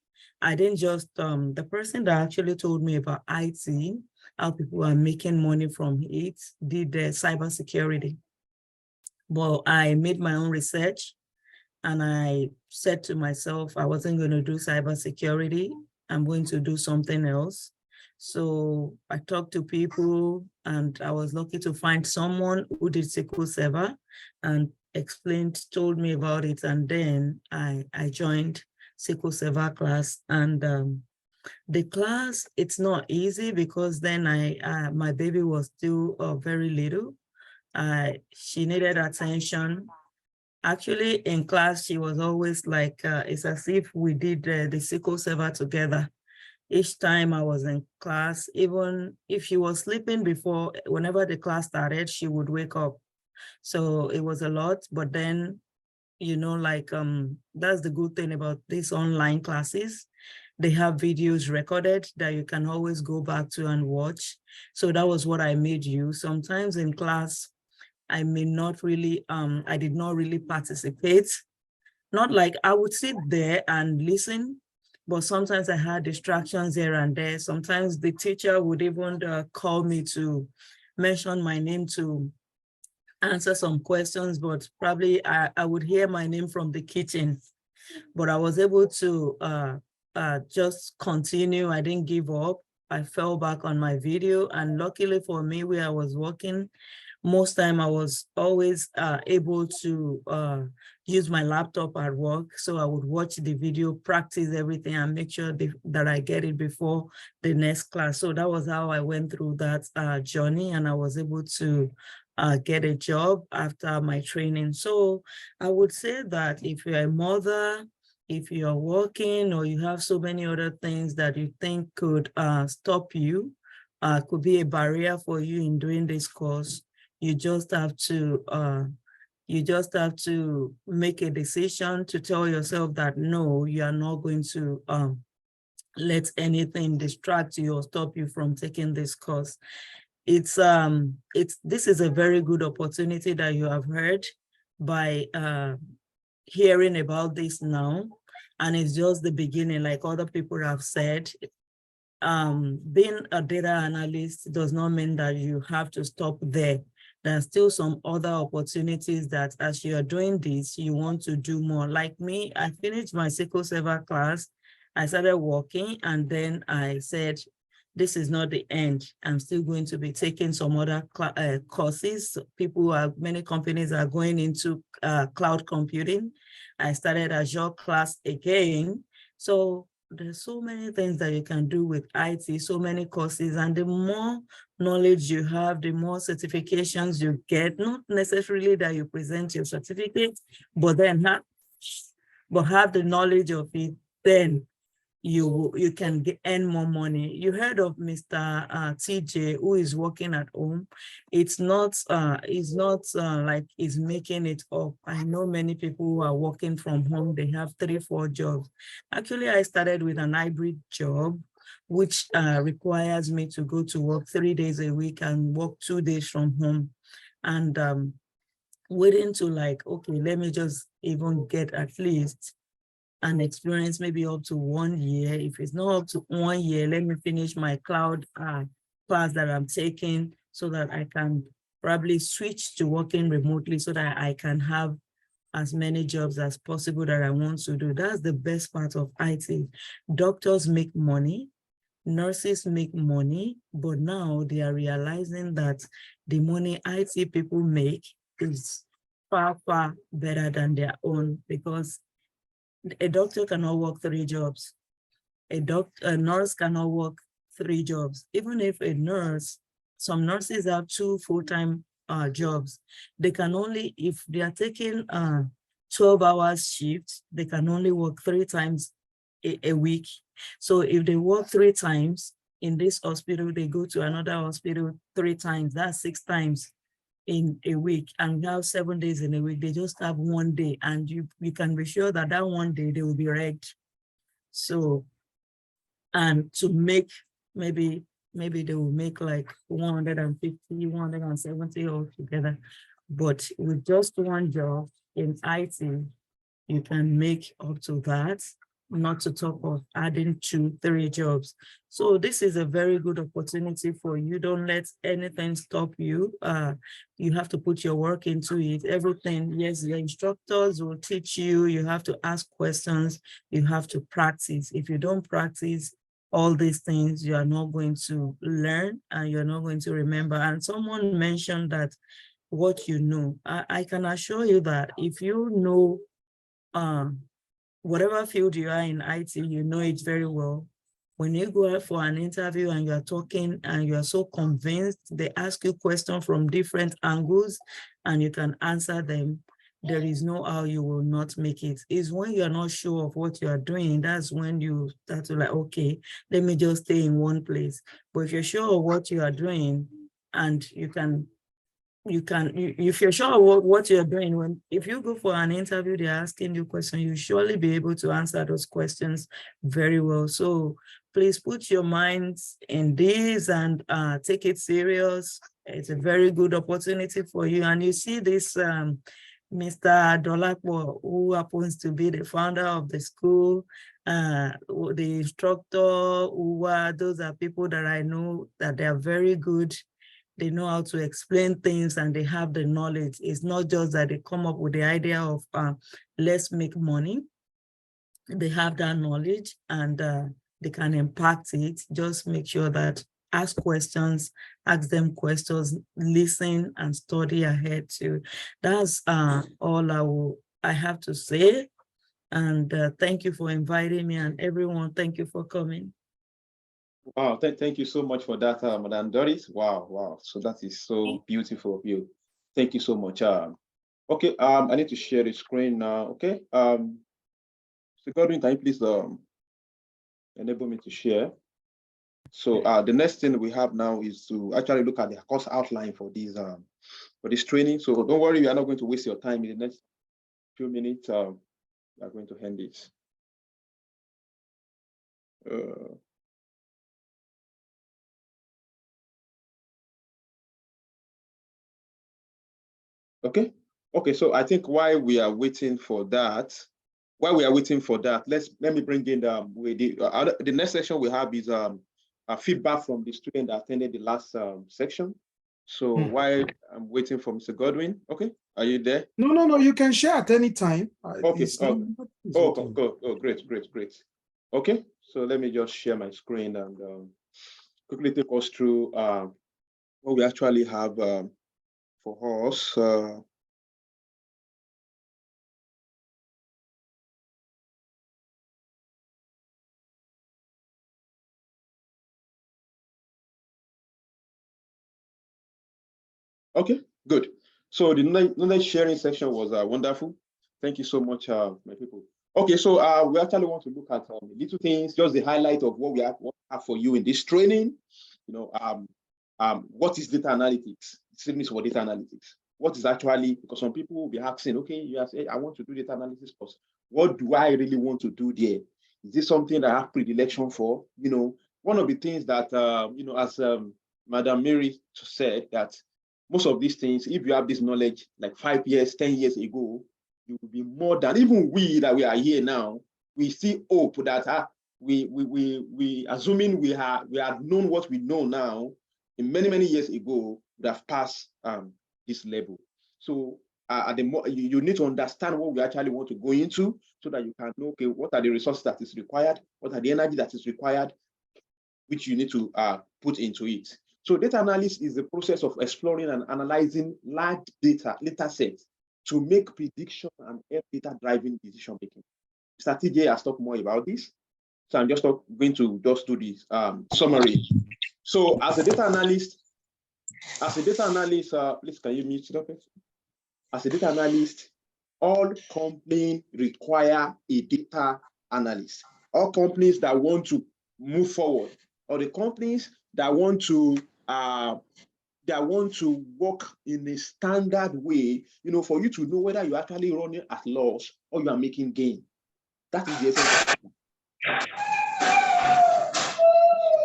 I didn't just, the person that actually told me about IT, how people are making money from it, did the cybersecurity. But I made my own research, and I said to myself, I wasn't going to do cybersecurity. I'm going to do something else. So I talked to people, and I was lucky to find someone who did SQL Server and told me about it. And then I joined SQL Server class, and the class, it's not easy because then my baby was still very little. She needed attention. Actually, in class, she was always like, it's as if we did the SQL Server together. Each time I was in class, even if she was sleeping before, whenever the class started, she would wake up. So it was a lot, but then, that's the good thing about these online classes. They have videos recorded that you can always go back to and watch. So that was what I made use. Sometimes in class, I did not really participate. Not like I would sit there and listen, but sometimes I had distractions here and there. Sometimes the teacher would even call me to mention my name to answer some questions, but probably I would hear my name from the kitchen. But I was able to just continue. I didn't give up. I fell back on my video, and luckily for me, where I was working most time I was always able to use my laptop at work. So I would watch the video, practice everything, and make sure that I get it before the next class. So that was how I went through that journey, and I was able to get a job after my training. So I would say that if you're a mother, if you're working, or you have so many other things that you think could stop you, could be a barrier for you in doing this course, you just have to make a decision to tell yourself that no, you are not going to let anything distract you or stop you from taking this course. This is a very good opportunity that you have heard by hearing about this now, and it's just the beginning. Like other people have said, being a data analyst does not mean that you have to stop there. There are still some other opportunities that as you are doing this, you want to do more. Like me, I finished my SQL Server class, I started working, and then I said, this is not the end. I'm still going to be taking some other courses. Many companies are going into cloud computing. I started Azure class again. So there's so many things that you can do with IT, so many courses, and the more knowledge you have, the more certifications you get, not necessarily that you present your certificate, but then have the knowledge of it, then you can earn more money. You heard of Mr. TJ, who is working at home. It's not like he's making it up. I know many people who are working from home, they have 3-4 jobs. Actually, I started with an hybrid job, which requires me to go to work 3 days a week and work 2 days from home. And waiting to like, okay, let me just even get at least an experience maybe up to 1 year. If it's not up to 1 year, let me finish my cloud class that I'm taking so that I can probably switch to working remotely so that I can have as many jobs as possible that I want to do. That's the best part of IT. Doctors make money, nurses make money, but now they are realizing that the money IT people make is far, far better than their own, because a doctor cannot work 3 jobs. A nurse cannot work 3 jobs. Even if a nurse, some nurses have 2 full-time jobs. They can only, if they are taking 12 hours shifts, they can only work 3 times a week. So if they work 3 times in this hospital, they go to another hospital 3 times, that's 6 times in a week, and we have 7 days in a week. They just have 1 day, and you can be sure that that 1 day they will be wrecked. So, and to make, maybe they will make like 150, 170 altogether. But with just 1 job in IT, you can make up to that, not to talk of adding 2-3 jobs. So this is a very good opportunity for you. Don't let anything stop you. You have to put your work into it. Everything, yes, the instructors will teach you. You have to ask questions. You have to practice. If you don't practice all these things, you are not going to learn and you're not going to remember. And someone mentioned that what you know. I can assure you that if you know whatever field you are in IT, you know it very well. When you go out for an interview and you're talking and you're so convinced, they ask you questions from different angles and you can answer them, there is no how you will not make it. It's when you're not sure of what you are doing, that's when you start to like, okay, let me just stay in one place. But if you're sure of what you are doing and if you're sure of what you're doing, if you go for an interview, they're asking you questions, you surely be able to answer those questions very well. So please put your minds in this and take it serious. It's a very good opportunity for you. And you see this Mr. Dolapo, who happens to be the founder of the school, the instructor, those are people that I know that they are very good. They know how to explain things and they have the knowledge. It's not just that they come up with the idea of let's make money. They have that knowledge and they can impact it. Just make sure that ask questions, ask them questions, listen and study ahead too. That's all I have to say. And thank you for inviting me, and everyone, thank you for coming. Wow, thank you so much for that, Madam Doris. Wow. So that is so beautiful of you. Thank you so much. Okay, I need to share the screen now. Okay. So Godwin, can you please enable me to share? So the next thing we have now is to actually look at the course outline for this training. So don't worry, we are not going to waste your time. In the next few minutes, we are going to end this. Okay. So I think while we are waiting for that, let me bring in the next section we have is feedback from the student that attended the last section. So while I'm waiting for Mr. Godwin, okay, are you there? No, you can share at any time. Okay. Great. Okay, so let me just share my screen and quickly take us through what we actually have for us. Okay, good. So the knowledge sharing section was wonderful. Thank you so much, my people. Okay, so we actually want to look at little things, just the highlight of what we have for you in this training. You know, what is data analytics? It's for data analytics. What is actually, because some people will be asking, okay, you ask, hey, I want to do data analysis course. What do I really want to do there? Is this something that I have predilection for? You know, one of the things that, you know, as Madam Mary said, that most of these things, if you have this knowledge like 5 years, 10 years ago, you will be more than even we that we are here now. We see hope that we assuming we have known what we know now, in many years ago would have passed this level. So you need to understand what we actually want to go into, so that you can know, okay, what are the resources that is required, what are the energy that is required, which you need to put into it. So data analysis is the process of exploring and analyzing large data sets to make prediction and help data-driven decision making. Mr. TJ has talked more about this, so I'm just going to do this summary. So as a data analyst, please can you mute it up? As a data analyst, all companies require a data analyst. All companies that want to move forward, or the companies that want to work in a standard way, you know, for you to know whether you're actually running at loss or you are making gain. That is the essence of it.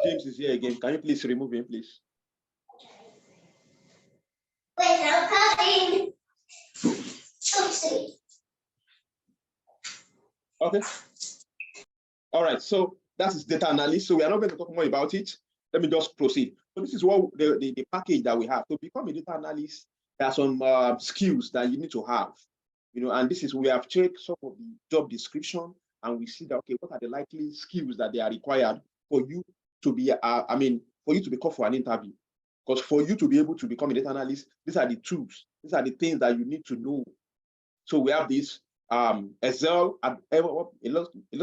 James is here again. Can you please remove him, please? Wait, I'm coming. Okay. All right. So that is data analysis. So we are not going to talk more about it. Let me just proceed. So this is what the package that we have. To become a data analyst, there are some skills that you need to have. You know, and this is, we have checked some of the job description, and we see that, okay, what are the likely skills that they are required for you to be, for you to be called for an interview. Because for you to be able to become a data analyst, these are the tools, these are the things that you need to know. So we have this Excel. A lot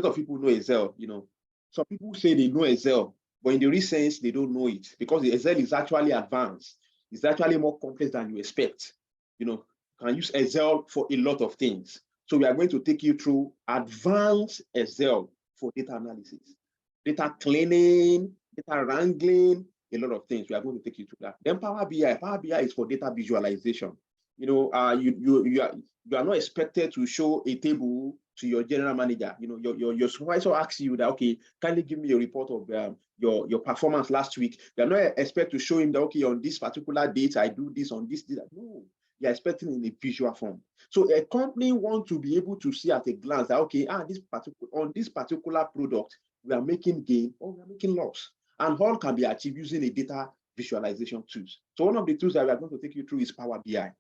of people know Excel. You know, some people say they know Excel, but in the real sense, they don't know it, because the Excel is actually advanced. It's actually more complex than you expect. You know, you can use Excel for a lot of things. So we are going to take you through advanced Excel for data analysis, data cleaning, data wrangling, a lot of things. We are going to take you through that. Then Power BI. Power BI is for data visualization. You know, you are not expected to show a table to your general manager. You know, your supervisor asks you that, okay, kindly give me a report of your performance last week. You are not expected to show him that, okay, on this particular date, I do this, on this date. No, you're expecting in a visual form. So a company wants to be able to see at a glance that, okay, on this particular product, we are making gain or we are making loss. And all can be achieved using a data visualization tools. So one of the tools that we are going to take you through is Power BI.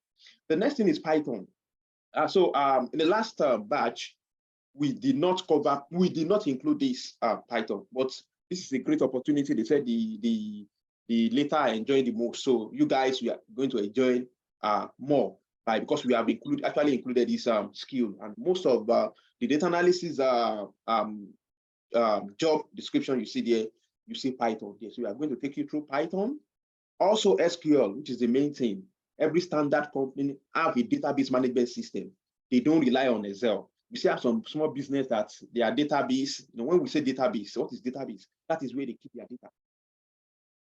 The next thing is Python. In the last batch, we did not include this Python, but this is a great opportunity. They said the the later I enjoy the most. So you guys, we are going to enjoy more because we have actually included this skill. And most of the data analysis job description you see there, you see Python there. So we are going to take you through Python. Also SQL, which is the main thing. Every standard company have a database management system. They don't rely on Excel. You see, have some small business that their database, when we say database, what is database? That is where they keep their data.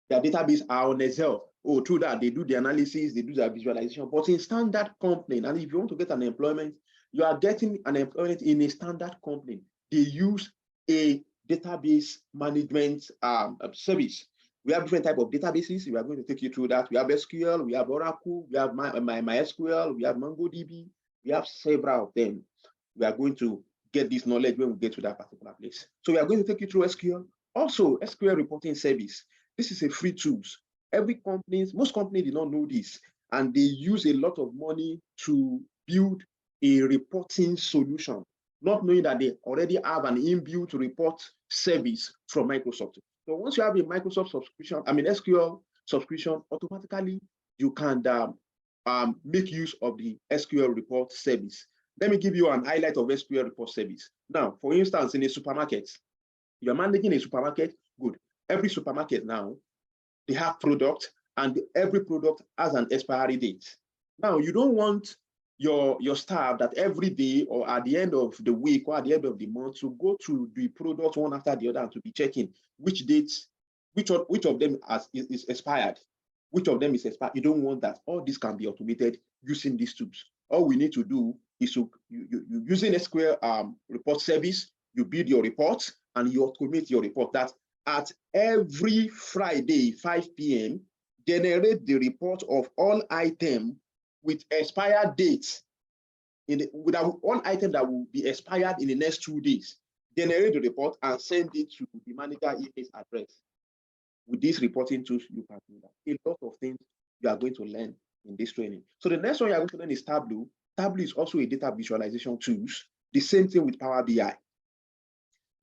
Their database are on Excel. Oh, through that, they do the analysis, they do the visualization. But in standard company, and if you want to get an employment, you are getting an employment in a standard company. They use a database management service. We have different types of databases. We are going to take you through that. We have SQL, we have Oracle, we have MySQL, we have MongoDB. We have several of them. We are going to get this knowledge when we get to that particular place. So we are going to take you through SQL. Also, SQL reporting service. This is a free tool. Most companies did not know this, and they use a lot of money to build a reporting solution, not knowing that they already have an inbuilt report service from Microsoft. So once you have a Microsoft subscription, SQL subscription, automatically you can make use of the SQL report service. Let me give you an highlight of SQL report service. Now, for instance, in a supermarket, you're managing a supermarket, good. Every supermarket now, they have product, and every product has an expiry date. Now, you don't want your staff that every day or at the end of the week or at the end of the month to go to the product one after the other and to be checking which dates, which of them is expired, which of them is expired. You don't want that. All this can be automated using these tools. All we need to do is using SQL report service, you build your reports and you automate your report that at every Friday, 5 p.m., generate the report of all items with expired dates, with all items that will be expired in the next 2 days. Generate the report and send it to the manager email address. With these reporting tools, you can do that. A lot of things you are going to learn in this training. So the next one you are going to learn is Tableau. Tableau is also a data visualization tools. The same thing with Power BI.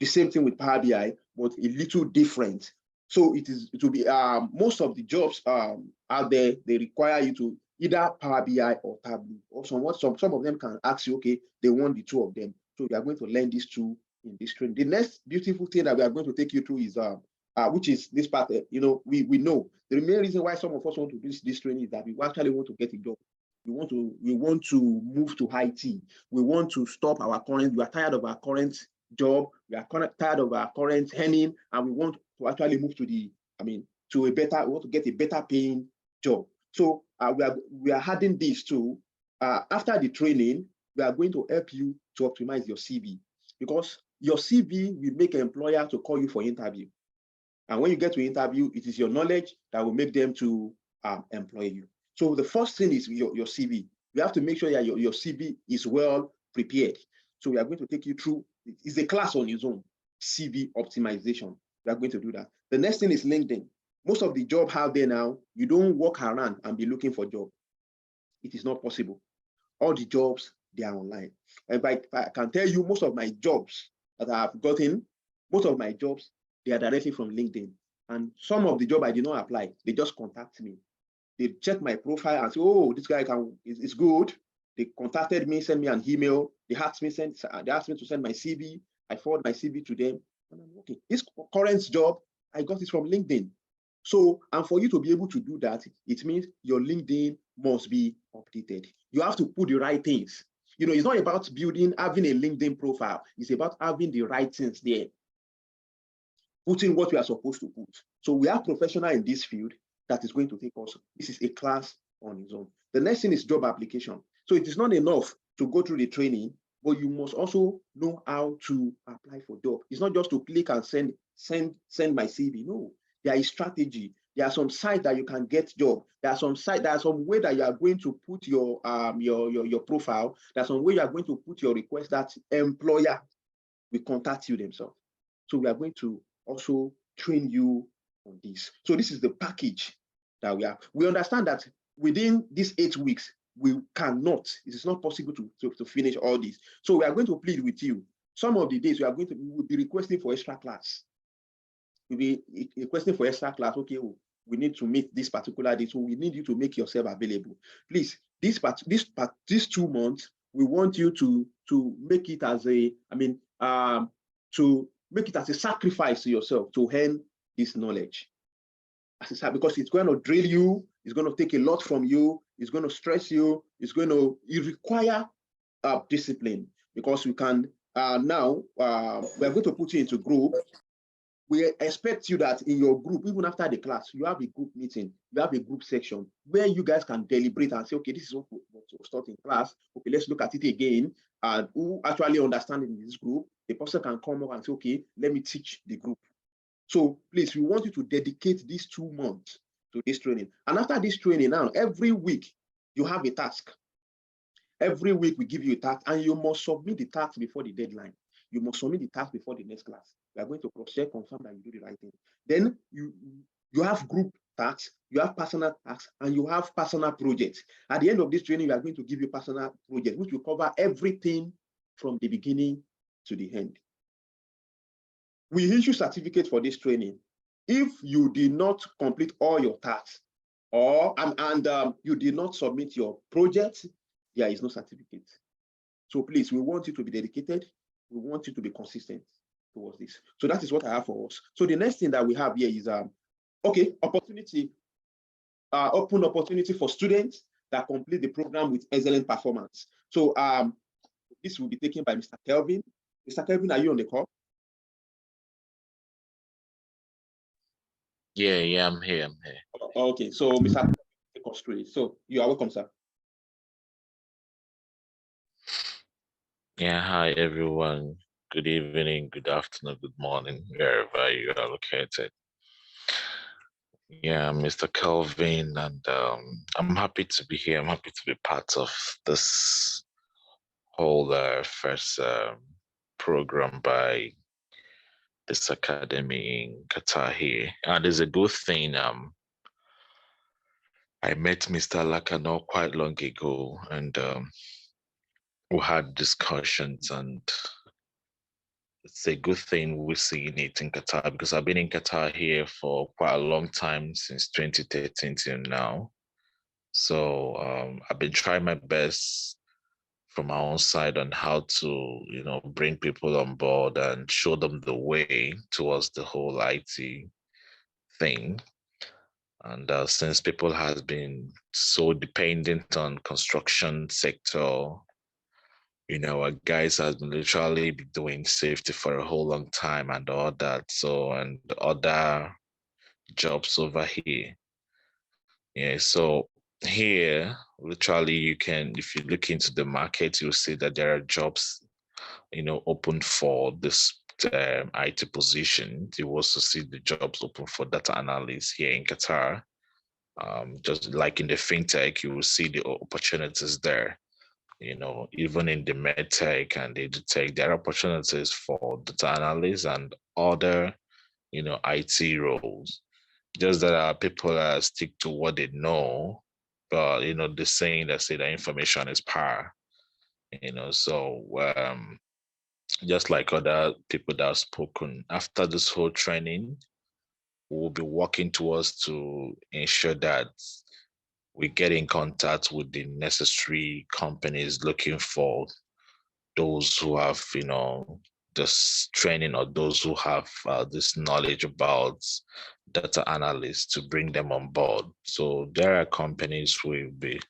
The same thing with Power BI, but a little different. So it will be most of the jobs out there, they require you to either Power BI or Tableau. Or some of them can ask you, okay, they want the two of them. So we are going to learn these two in this training. The next beautiful thing that we are going to take you through is which is this part. We know the main reason why some of us want to do this training is that we actually want to get a job. We want to move to IT. We want to stop we are tired of our current job. We are tired of our current earning, and we want to actually move to we want to get a better paying job. So we are adding this too. After the training, we are going to help you to optimize your CV, because your CV will make an employer to call you for interview. And when you get to interview, it is your knowledge that will make them to employ you. So the first thing is your CV. You have to make sure that your CV is well prepared. So we are going to take you through, it's a class on its own, CV optimization. We are going to do that. The next thing is LinkedIn. Most of the jobs out there now, you don't walk around and be looking for a job. It is not possible. All the jobs, they are online. And I can tell you, most of my jobs that I have gotten, most of my jobs, they are directly from LinkedIn. And some of the job I did not apply, they just contact me. They check my profile and say, oh, this guy is good. They contacted me, sent me an email. They asked me to send my CV. I forward my CV to them. And I'm okay. This current job, I got it from LinkedIn. So, and for you to be able to do that, it means your LinkedIn must be updated. You have to put the right things. It's not about having a LinkedIn profile. It's about having the right things there. Putting what we are supposed to put. So we are professional in this field that is going to take us. This is a class on its own. The next thing is job application. So it is not enough to go through the training, but you must also know how to apply for job. It's not just to click and send my CV. No, there is strategy. There are some sites that you can get job. There are some way that you are going to put your profile. There's some way you are going to put your request that employer will contact you themselves. So we are going to also train you on this. So this is the package that we have. We understand that within these 8 weeks, it is not possible to finish all this. So we are going to plead with you. Some of the days we will be requesting for extra class. We'll be requesting for extra class. Okay, we need to meet this particular date, so we need you to make yourself available. Please, these 2 months, we want you to make it as a, to make it as a sacrifice to yourself to earn this knowledge. Because it's going to drill you, it's going to take a lot from you, it's going to stress you, it require discipline, because you can now we're going to put you into group. We expect you that in your group, even after the class, you have a group meeting, you have a group section where you guys can deliberate and say, okay, this is what we'll start in class. Okay, let's look at it again. And who actually understand in this group, the person can come up and say, okay, let me teach the group. So please, we want you to dedicate these 2 months to this training. And after this training now, every week you have a task. Every week we give you a task, and you must submit the task before the deadline. You must submit the task before the next class. We are going to cross-check, confirm that you do the right thing. Then you have group tasks, you have personal tasks, and you have personal projects. At the end of this training, we are going to give you personal projects, which will cover everything from the beginning to the end. We issue certificates for this training. If you did not complete all your tasks, or you did not submit your project, there is no certificate. So please, we want you to be dedicated. We want you to be consistent towards this. So that is what I have for us. So the next thing that we have here is opportunity, open opportunity for students that complete the program with excellent performance. So this will be taken by Mr. Kelvin. Mr. Kelvin, are you on the call? Yeah, I'm here. Okay, so Mr. So you are welcome, sir. Yeah, hi everyone. Good evening, good afternoon, good morning, wherever you are located. Yeah, Mr. Kelvin, and I'm happy to be here. I'm happy to be part of this whole first program by this academy in Qatar here. And it's a good thing. I met Mr. Laka not quite long ago, and we had discussions, and it's a good thing we're seeing it in Qatar, because I've been in Qatar here for quite a long time, since 2013 till now. So I've been trying my best from my own side on how to, bring people on board and show them the way towards the whole IT thing. And since people has been so dependent on construction sector, our guys has been literally been doing safety for a whole long time and all that. So, and other jobs over here. Yeah, so here, literally you can, if you look into the market, you'll see that there are jobs, open for this IT position. You also see the jobs open for data analysts here in Qatar. Just like in the fintech, you will see the opportunities there. Even in the medtech and the edutech, there are opportunities for data analysts and other, IT roles. Just that people stick to what they know, but the saying that say that information is power. So just like other people that have spoken, after this whole training, we'll be working towards to ensure that we get in contact with the necessary companies looking for those who have, this training, or those who have this knowledge about data analysts, to bring them on board. So there are companies we'll be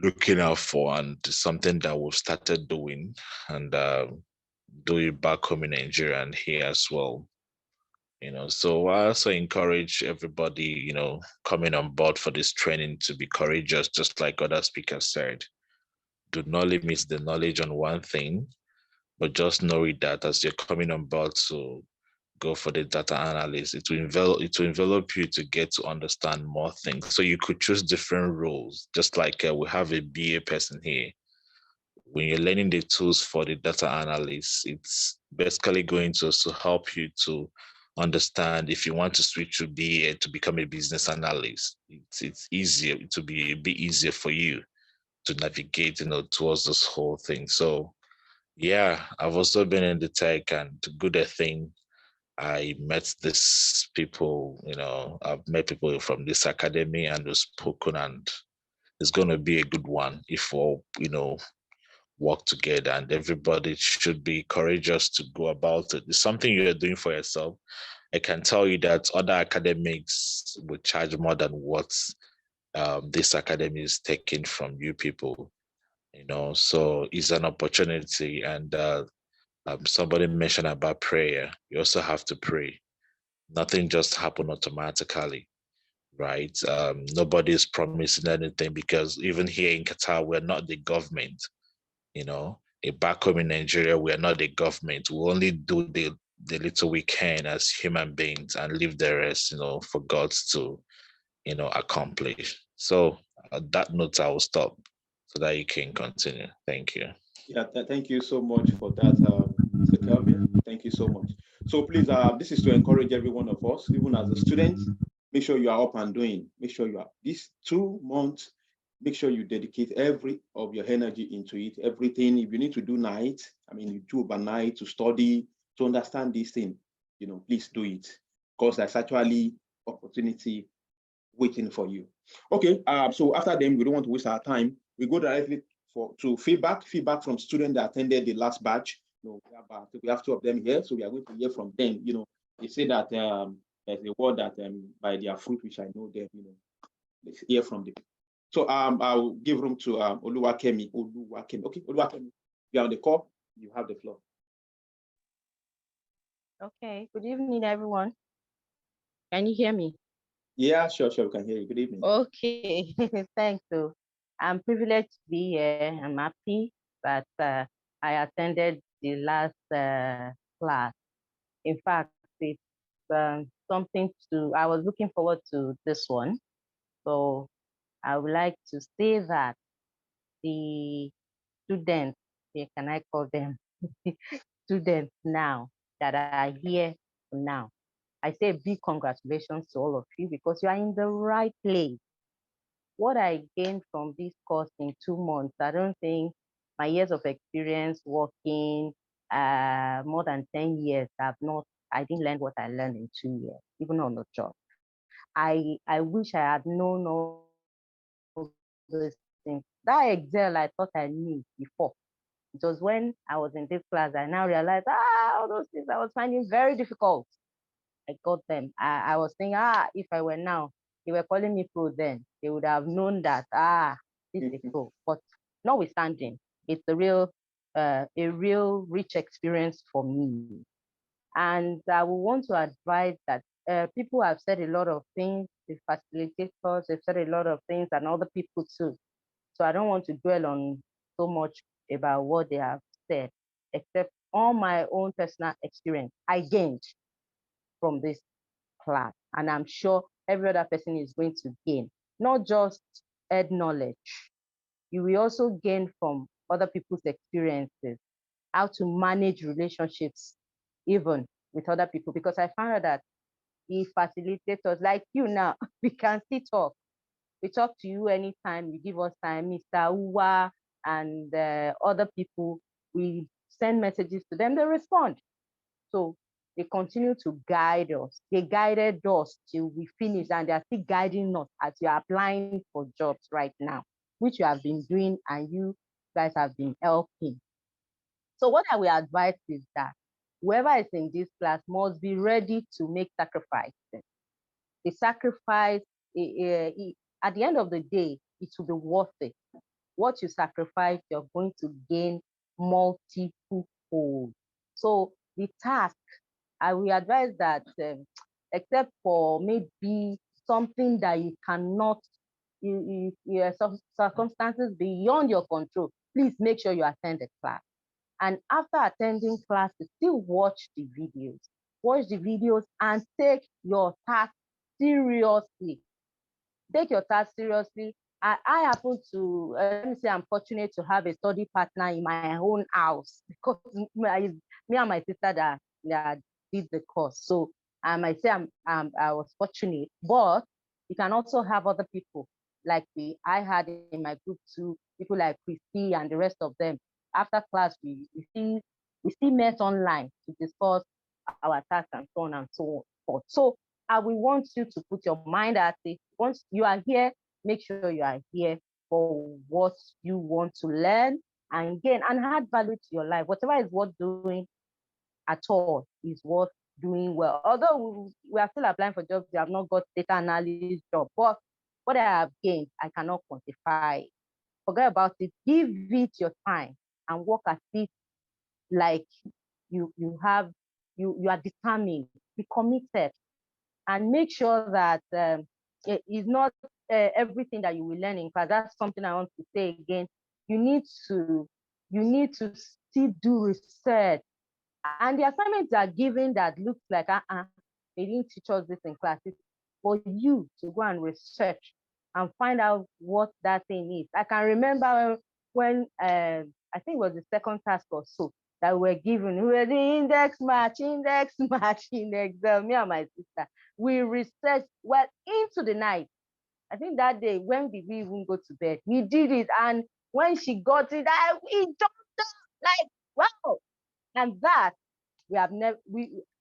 looking out for, and something that we've started doing, and do it back home in Nigeria and here as well. So I also encourage everybody, coming on board for this training to be courageous, just like other speakers said. Do not limit the knowledge on one thing, but just know it that as you're coming on board to go for the data analyst, it will envelop you to get to understand more things. So you could choose different roles, just like we have a BA person here. When you're learning the tools for the data analyst, it's basically going to also help you to understand if you want to switch to BA to become a business analyst. It's easier to be a bit easier for you to navigate, towards this whole thing. So yeah, I've also been in the tech, and good thing I met these people, I've met people from this academy and we've spoken, and it's going to be a good one if all, work together, and everybody should be courageous to go about it. It's something you're doing for yourself. I can tell you that other academics would charge more than what this academy is taking from you people, so it's an opportunity. And somebody mentioned about prayer. You also have to pray. Nothing just happen automatically, right? Nobody is promising anything, because even here in Qatar, we're not the government. Back home in Nigeria, we are not the government. We only do the little we can as human beings and leave the rest, for God to, accomplish. So at that note, I will stop so that you can continue. Thank you. Yeah, thank you so much for that, Mr. Kelvin. Thank you so much. So please, this is to encourage every one of us, even as a student, make sure you are up and doing. Make sure you are these 2 months, make sure you dedicate every of your energy into it. Everything, if you need to do night, you do overnight to study, to understand this thing, please do it, because there's actually opportunity waiting for you. Okay, so after them, we don't want to waste our time. We go directly to feedback from students that attended the last batch. We have 2 of them here, so we are going to hear from them. They say that there's a word that by their fruit which I know them. Let's hear from them. So I'll give room to Oluwakemi. Okay, Oluwakemi, you're on the call. You have the floor. Okay. Good evening, everyone. Can you hear me? Yeah, sure, we can hear you. Good evening. Okay. Thanks. So I'm privileged to be here. I'm happy that I attended the last class. In fact, it's something I was looking forward to this one. So I would like to say that the students, can I call them students now that are here now, I say big congratulations to all of you, because you are in the right place. What I gained from this course in 2 months, I don't think my years of experience working more than 10 years, I didn't learn what I learned in 2 years, even on the job. I wish I had known all those things. That Excel I thought I knew before. It was when I was in this class, I now realized, all those things I was finding very difficult. I got them. I was thinking, if I were now, they were calling me pro then. They would have known that, this is pro. But notwithstanding, it's a real rich experience for me. And I would want to advise that people have said a lot of things, the facilitators have said a lot of things, and other people too. So I don't want to dwell on so much about what they have said, except on my own personal experience I gained from this class. And I'm sure every other person is going to gain, not just head knowledge. You will also gain from other people's experiences, how to manage relationships, even with other people. Because I found out that the facilitators like you now, we can still talk. We talk to you anytime, you give us time, Mr. Uwa and other people, we send messages to them, they respond. So they continue to guide us. They guided us till we finish, and they're still guiding us as you're applying for jobs right now, which you have been doing and you guys have been helping. So what I will advise is that whoever is in this class must be ready to make sacrifices. The sacrifice, at the end of the day, it will be worth it. What you sacrifice, you're going to gain multiple fold. So the task, I will advise that, except for maybe something that you cannot, some circumstances beyond your control, please make sure you attend the class. And after attending class, still watch the videos. Watch the videos and take your task seriously. Take your task seriously. I happen to, let me say, I'm fortunate to have a study partner in my own house, because me and my sister that did the course. So I might say I was fortunate, but you can also have other people like I had in my group too, people like Christy and the rest of them. After class, we still met online to discuss our tax and so on and so forth. So I will want you to put your mind at it. Once you are here, make sure you are here for what you want to learn and gain and add value to your life. Whatever is worth doing at all is worth doing well. Although we are still applying for jobs, we have not got data analyst job, but what I have gained, I cannot quantify. Forget about it. Give it your time and work at it like you are determined. Be committed and make sure that it is not everything that you will learn in class. That's something I want to say again. You need to still do research. And the assignments are given that looks like they didn't teach us this in class. It's for you to go and research and find out what that thing is. I can remember when I think it was the second task or so that we were given. We were the index match in the exam. Me and my sister, we researched well into the night. I think that day, when did we even go to bed? We did it, and when she got it, we jumped up like wow. And that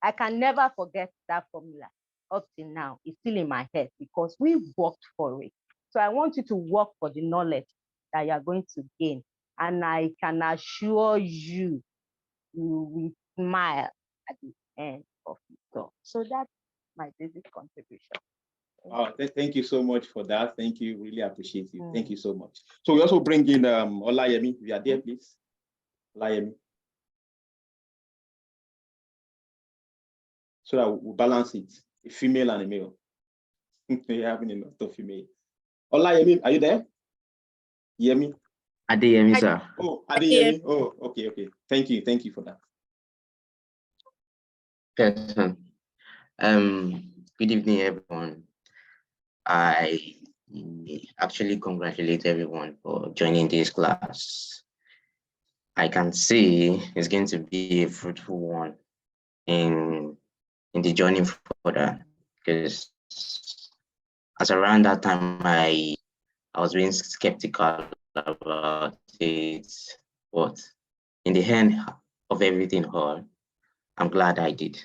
I can never forget that formula up till now. It's still in my head because we worked for it. So I want you to work for the knowledge that you are going to gain. And I can assure you, you will smile at the end of it all. So that's my basic contribution. Thank you so much for that. Thank you. Really appreciate you. Thank you so much. So we also bring in Olayemi. If you are there, please. Olayemi. So that we'll balance it, a female and a male. You're having a lot of female. Olayemi, are you there? Yemi? Adeyemi, sir. Oh, Adeyemi. Oh, okay. Thank you for that. Yes, sir. Good evening, everyone. I actually congratulate everyone for joining this class. I can see it's going to be a fruitful one in the journey further, because as around that time I was being skeptical about it, but in the end of everything all, I'm glad I did.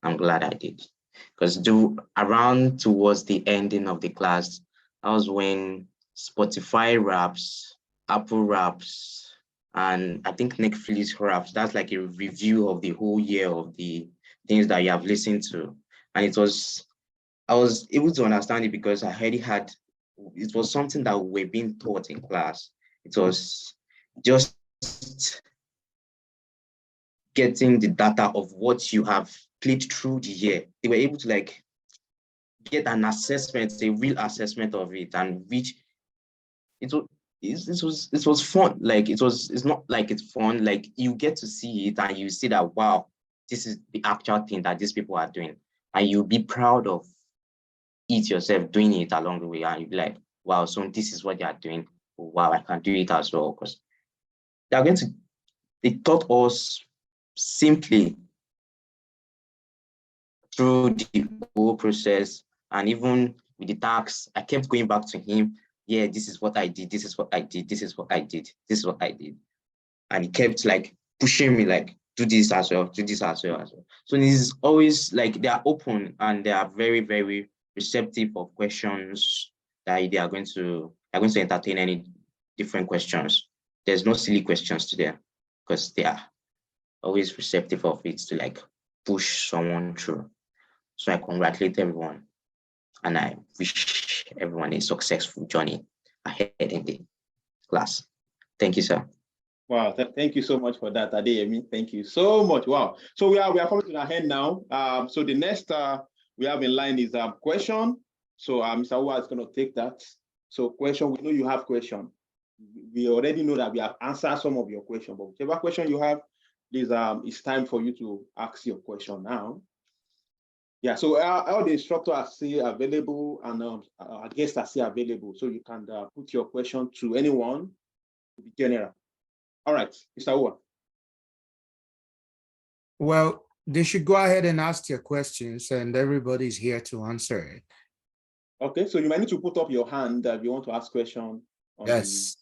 Because around towards the ending of the class, that was when Spotify raps, Apple raps, and I think Netflix raps. That's like a review of the whole year of the things that you have listened to. And I was able to understand it because I already it was something that we were being taught in class. It was just getting the data of what you have played through the year. They were able to like get an assessment, a real assessment of it, and which it was fun. Like it's not like it's fun, like you get to see it and you see that wow, this is the actual thing that these people are doing, and you'll be proud of it yourself, doing it along the way, and you'll be like, wow, so this is what they are doing. Oh, wow, I can do it as well. Because they taught us simply through the whole process, and even with the tax, I kept going back to him. Yeah, this is what I did. This is what I did. This is what I did. This is what I did. And he kept like pushing me, like, do this as well, do this as well. So this is always like, they are open and they are very, very receptive of questions that they are going to entertain any different questions. There's no silly questions to them because they are always receptive of it to like push someone through. So I congratulate everyone and I wish everyone a successful journey ahead in the class. Thank you, sir. Wow, thank you so much for that, Adeyemi. Thank you so much. Wow. So we are coming to the end now. So the next we have in line is question. So Mr. Uwa is going to take that. So question, we know you have question. We already know that we have answered some of your questions, but whichever question you have, please, it's time for you to ask your question now. Yeah, so all the instructors are still available and our guests are still available. So you can put your question to anyone, to be general. All right, Mr. Uwa. Well, they should go ahead and ask your questions and everybody's here to answer it. Okay, so you might need to put up your hand if you want to ask questions. Yes.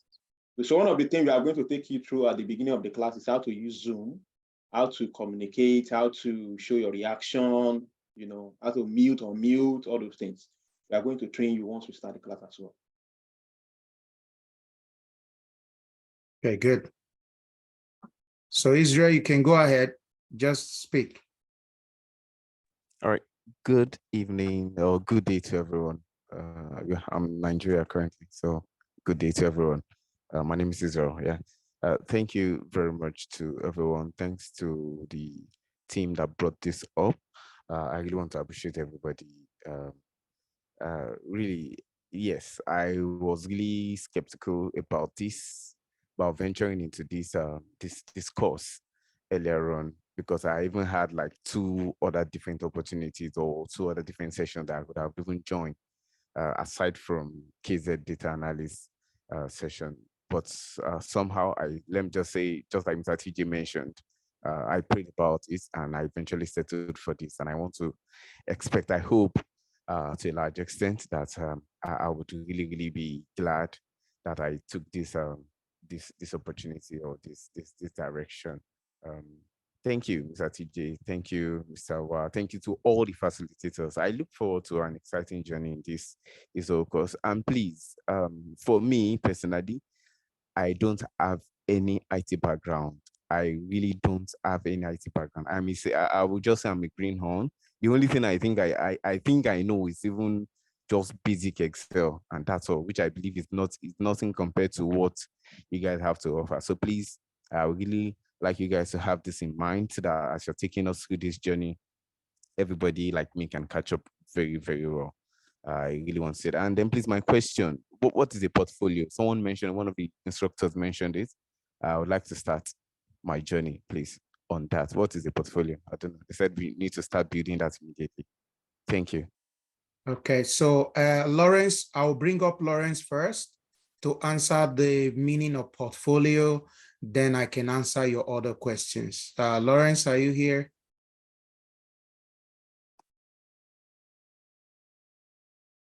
So one of the things we are going to take you through at the beginning of the class is how to use Zoom. how to communicate, how to show your reaction, you know, how to mute or mute, all those things. We are going to train you once we start the class as well. Okay, good. So Israel, you can go ahead, just speak. All right. Good evening or good day to everyone. I'm in Nigeria currently, so good day to everyone. My name is Israel. Yeah. Thank you very much to everyone. Thanks to the team that brought this up. I really want to appreciate everybody. Really, yes, I was really skeptical about this, about venturing into this this course earlier on, because I even had like 2 other different opportunities or 2 other different sessions that I would have even joined, aside from KZ data analysis session. But somehow let me just say, just like Mr. TJ mentioned, I prayed about it and I eventually settled for this. And I want to I hope to a large extent that I would really, really be glad that I took this this opportunity or this direction. Thank you, Mr. TJ. Thank you, Mr. Wa. Thank you to all the facilitators. I look forward to an exciting journey in this whole course. And please, for me personally, I don't have any IT background. I really don't have any IT background. I mean, I would just say I'm a greenhorn. The only thing I think I know is even just basic Excel, and that's all, which I believe is nothing compared to what you guys have to offer. So please, I would really like you guys to have this in mind, so that as you're taking us through this journey, everybody like me can catch up very, very well. I really want to say that. And then please, my question, what is a portfolio? Someone mentioned, one of the instructors mentioned it. I would like to start my journey, please, on that. What is a portfolio? I don't know. They said we need to start building that immediately. Thank you. Okay, so Lawrence, I'll bring up Lawrence first to answer the meaning of portfolio. Then I can answer your other questions. Lawrence, are you here?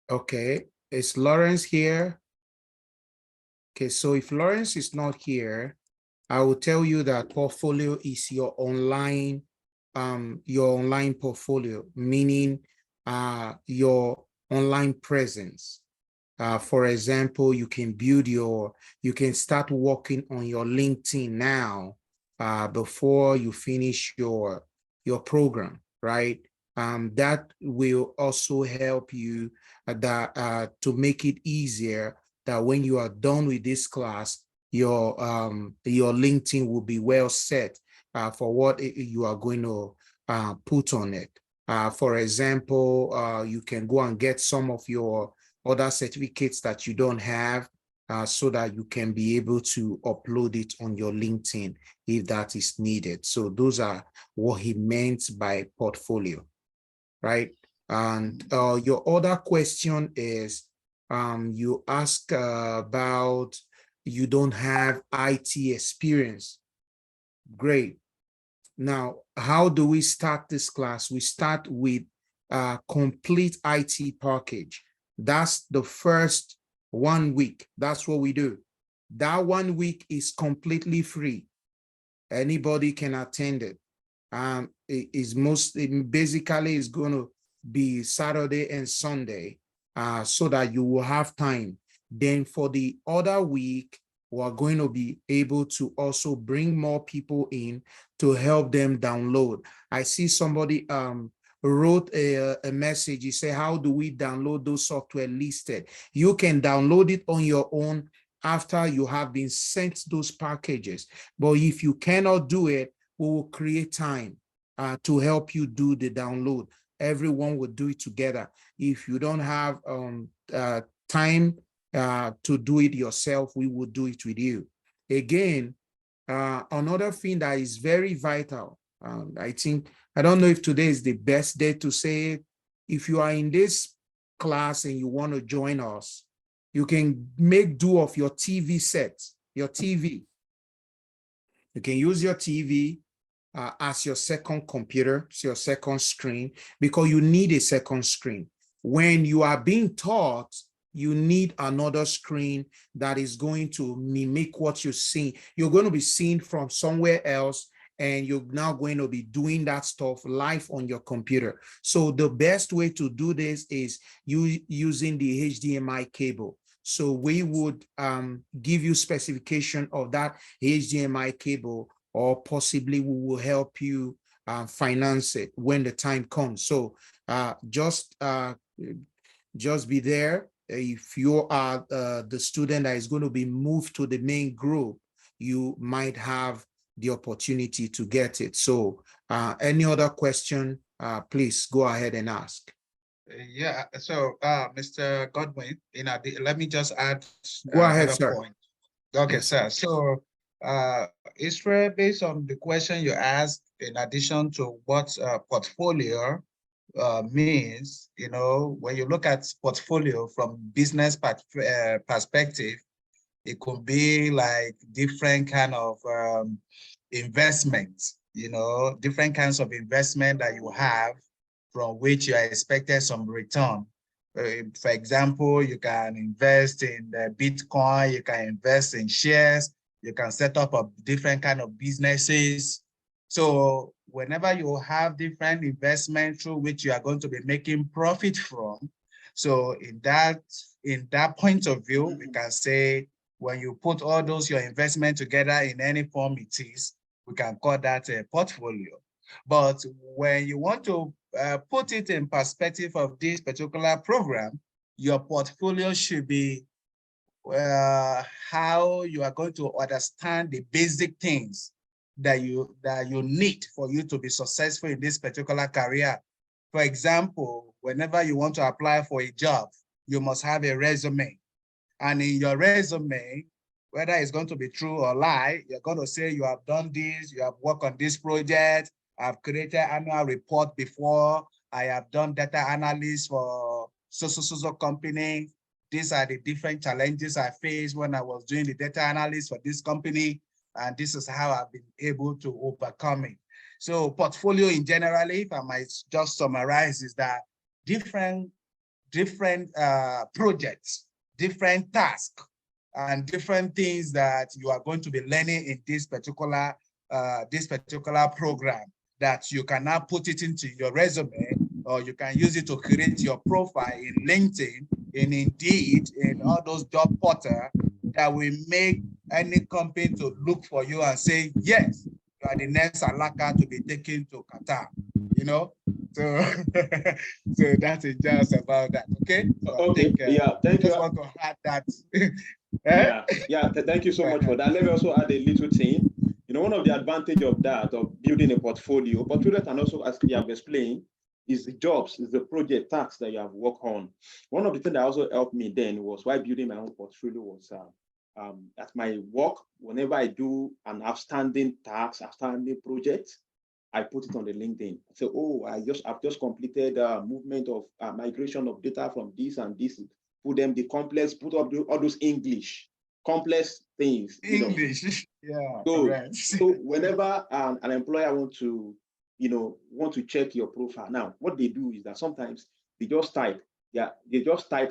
Okay, is Lawrence here? Okay, so if Lawrence is not here, I will tell you that portfolio is your online portfolio, meaning your online presence. For example, you can start working on your LinkedIn now before you finish your program, right? That will also help you to make it easier that when you are done with this class, your LinkedIn will be well set for what you are going to put on it. For example, you can go and get some of your other certificates that you don't have so that you can be able to upload it on your LinkedIn if that is needed. So those are what he meant by portfolio, right? And your other question is, you ask about you don't have IT experience. Great. Now, how do we start this class? We start with a complete IT package. That's the first 1 week. That's what we do. That 1 week is completely free. Anybody can attend it. Basically is going to be Saturday and Sunday so that you will have time. Then for the other week, we're going to be able to also bring more people in to help them download. I see somebody wrote a message. He said, how do we download those software listed? You can download it on your own after you have been sent those packages. But if you cannot do it, we will create time to help you do the download. Everyone will do it together. If you don't have time to do it yourself, we will do it with you. Again, another thing that is very vital, I don't know if today is the best day to say it. If you are in this class and you want to join us, you can make do of your TV set, your TV. You can use your TV as your second computer, your second screen, because you need a second screen. When you are being taught, you need another screen that is going to mimic what you're seeing. You're going to be seeing from somewhere else, and you're now going to be doing that stuff live on your computer. So the best way to do this is using the HDMI cable. So we would give you specification of that HDMI cable, or possibly we will help you finance it when the time comes. So just be there. If you are the student that is going to be moved to the main group, you might have the opportunity to get it. So any other question, please go ahead and ask. Yeah, so Mr. Godwin, let me just add Go ahead, another sir. point. Okay, Yes. sir. So Israel, based on the question you asked, in addition to what portfolio means, you know, when you look at portfolio from business perspective, it could be like different kind of investments, you know, different kinds of investment that you have from which you are expected some return. For example, you can invest in the Bitcoin, you can invest in shares, you can set up a different kind of businesses. So whenever you have different investment through which you are going to be making profit from, so in that point of view, we can say when you put all those your investment together in any form it is, we can call that a portfolio. But when you want to put it in perspective of this particular program, your portfolio should be how you are going to understand the basic things that you need for you to be successful in this particular career. For example, whenever you want to apply for a job, you must have a resume. And in your resume, whether it's going to be true or lie, you're going to say you have done this, you have worked on this project, I've created annual report before, I have done data analysis for so company. These are the different challenges I faced when I was doing the data analysis for this company, and this is how I've been able to overcome it. So portfolio in general, if I might just summarize, is that different projects, different tasks, and different things that you are going to be learning in this particular program that you can now put it into your resume, or you can use it to create your profile in LinkedIn, in Indeed, in all those job portals that will make any company to look for you and say, yes, you are the next Alaka to be taken to Qatar, you know? So, so that is just about that, okay? So okay, I think, yeah, thank you. I just want to add that. Thank you so much for that. Let me also add a little thing. You know, one of the advantage of that, of building a portfolio, and also, as you have explained, is the jobs, is the project tasks that you have worked on. One of the things that also helped me then was why building my own portfolio was at my work, whenever I do an outstanding task, outstanding project, I put it on the LinkedIn. I say, oh, I've just completed movement of migration of data from this and this. Put them the complex, put up all those English, complex things. English, yeah. So whenever an employer want to check your profile, now what they do is that sometimes they just type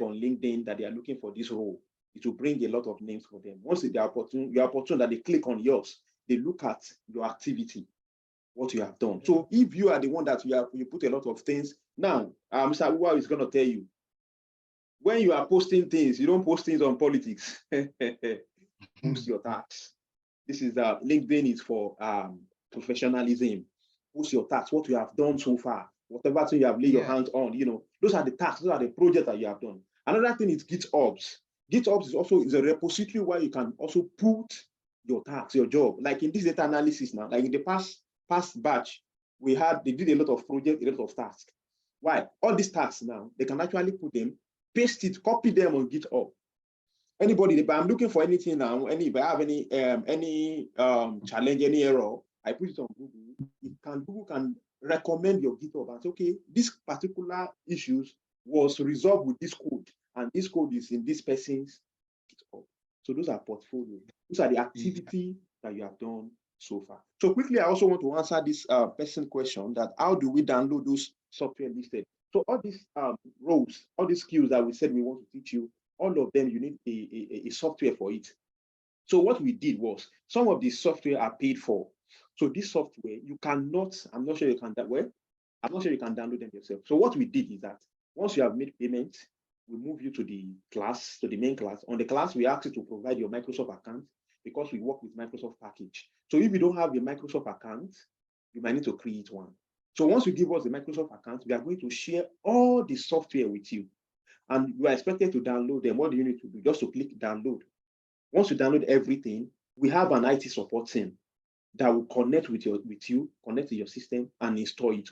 on LinkedIn that they are looking for this role. It will bring a lot of names for them. Once they are opportune that they click on yours, they look at your activity, what you have done. So if you are the one that you put a lot of things, now Mr. Uwa is going to tell you, when you are posting things, you don't post things on politics. Post your tasks. This is LinkedIn is for professionalism. Post your tasks, what you have done so far, whatever thing you have laid your hands on. You know, those are the tasks, those are the projects that you have done. Another thing is GitHub. GitHub is a repository where you can also put your tasks, your job. Like in this data analysis now, like in the past batch, they did a lot of projects, a lot of tasks. Why? All these tasks now, they can actually put them, paste it, copy them on GitHub. Anybody, if I'm looking for anything now, if I have any challenge, any error, I put it on Google. Google can recommend your GitHub and say, okay, this particular issues was resolved with this code, and this code is in this person's GitHub. So those are portfolio. Those are the activity that you have done so far. So quickly, I also want to answer this person question that how do we download those software listed? So all these roles, all these skills that we said we want to teach you, all of them, you need a software for it. So what we did was, some of the software are paid for. So this software, you cannot, I'm not sure you can download them yourself. So what we did is that once you have made payment, we move you to the class, to the main class. On the class, we ask you to provide your Microsoft account because we work with Microsoft package. So if you don't have a Microsoft account, you might need to create one. So once you give us the Microsoft account, we are going to share all the software with you. And you are expected to download them. What do you need to do? Just to click download. Once you download everything, we have an IT support team that will connect with you, connect to your system and install it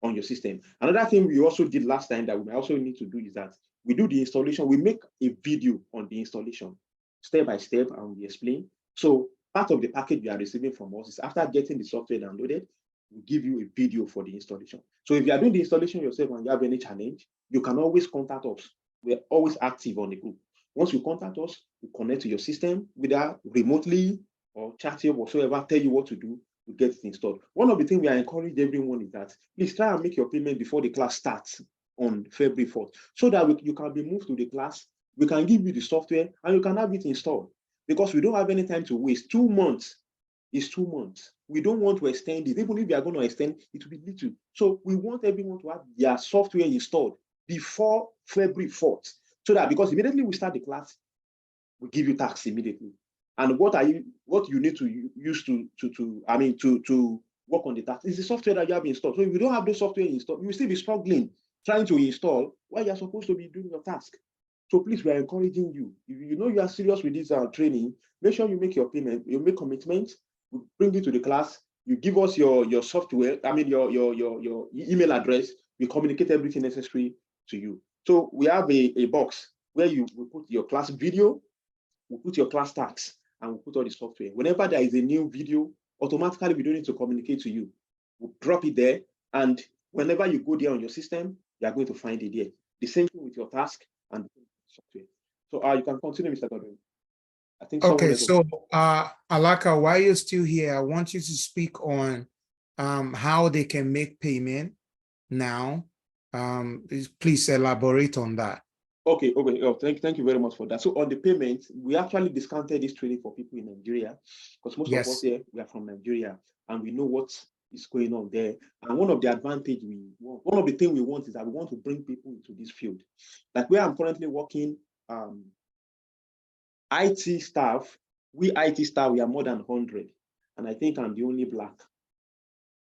on your system. Another thing we also did last time that we may also need to do is that we do the installation, we make a video on the installation, step by step, and we explain. So part of the package you are receiving from us is after getting the software downloaded, we give you a video for the installation. So if you are doing the installation yourself and you have any challenge, you can always contact us. We're always active on the group. Once you contact us, we connect to your system, whether remotely or chatting or whatsoever, tell you what to do to get it installed. One of the things we are encouraging everyone is that please try and make your payment before the class starts on February 4th, so that you can be moved to the class. We can give you the software and you can have it installed, because we don't have any time to waste. 2 months is 2 months. We don't want to extend it. Even if we are going to extend, it will be little. So we want everyone to have their software installed before February 4th, so that because immediately we start the class, we give you tax immediately. And what you need to use to work on the tax is the software that you have installed. So if you don't have the software installed, you will still be struggling trying to install while you're supposed to be doing your task. So please, we are encouraging you. If you know you are serious with this training, make sure you make your payment, you make commitment, we bring you to the class, you give us your software, your email address, we communicate everything necessary to you. So we have a box where we put your class video, we put your class tax, and we put all the software. Whenever there is a new video, automatically we don't need to communicate to you. We'll drop it there, and whenever you go there on your system, you are going to find it there. The same thing with your task and software. So you can continue, Mr. Godwin. I think okay. So Alaka, while you're still here, I want you to speak on how they can make payment now. Please elaborate on that. Okay. Oh, thank you very much for that. So on the payment, we actually discounted this training for people in Nigeria, because most of us here, we are from Nigeria and we know what is going on there. And one of the advantage one of the things we want is that we want to bring people into this field. Like where I'm currently working, IT staff, we are more than 100. And I think I'm the only Black.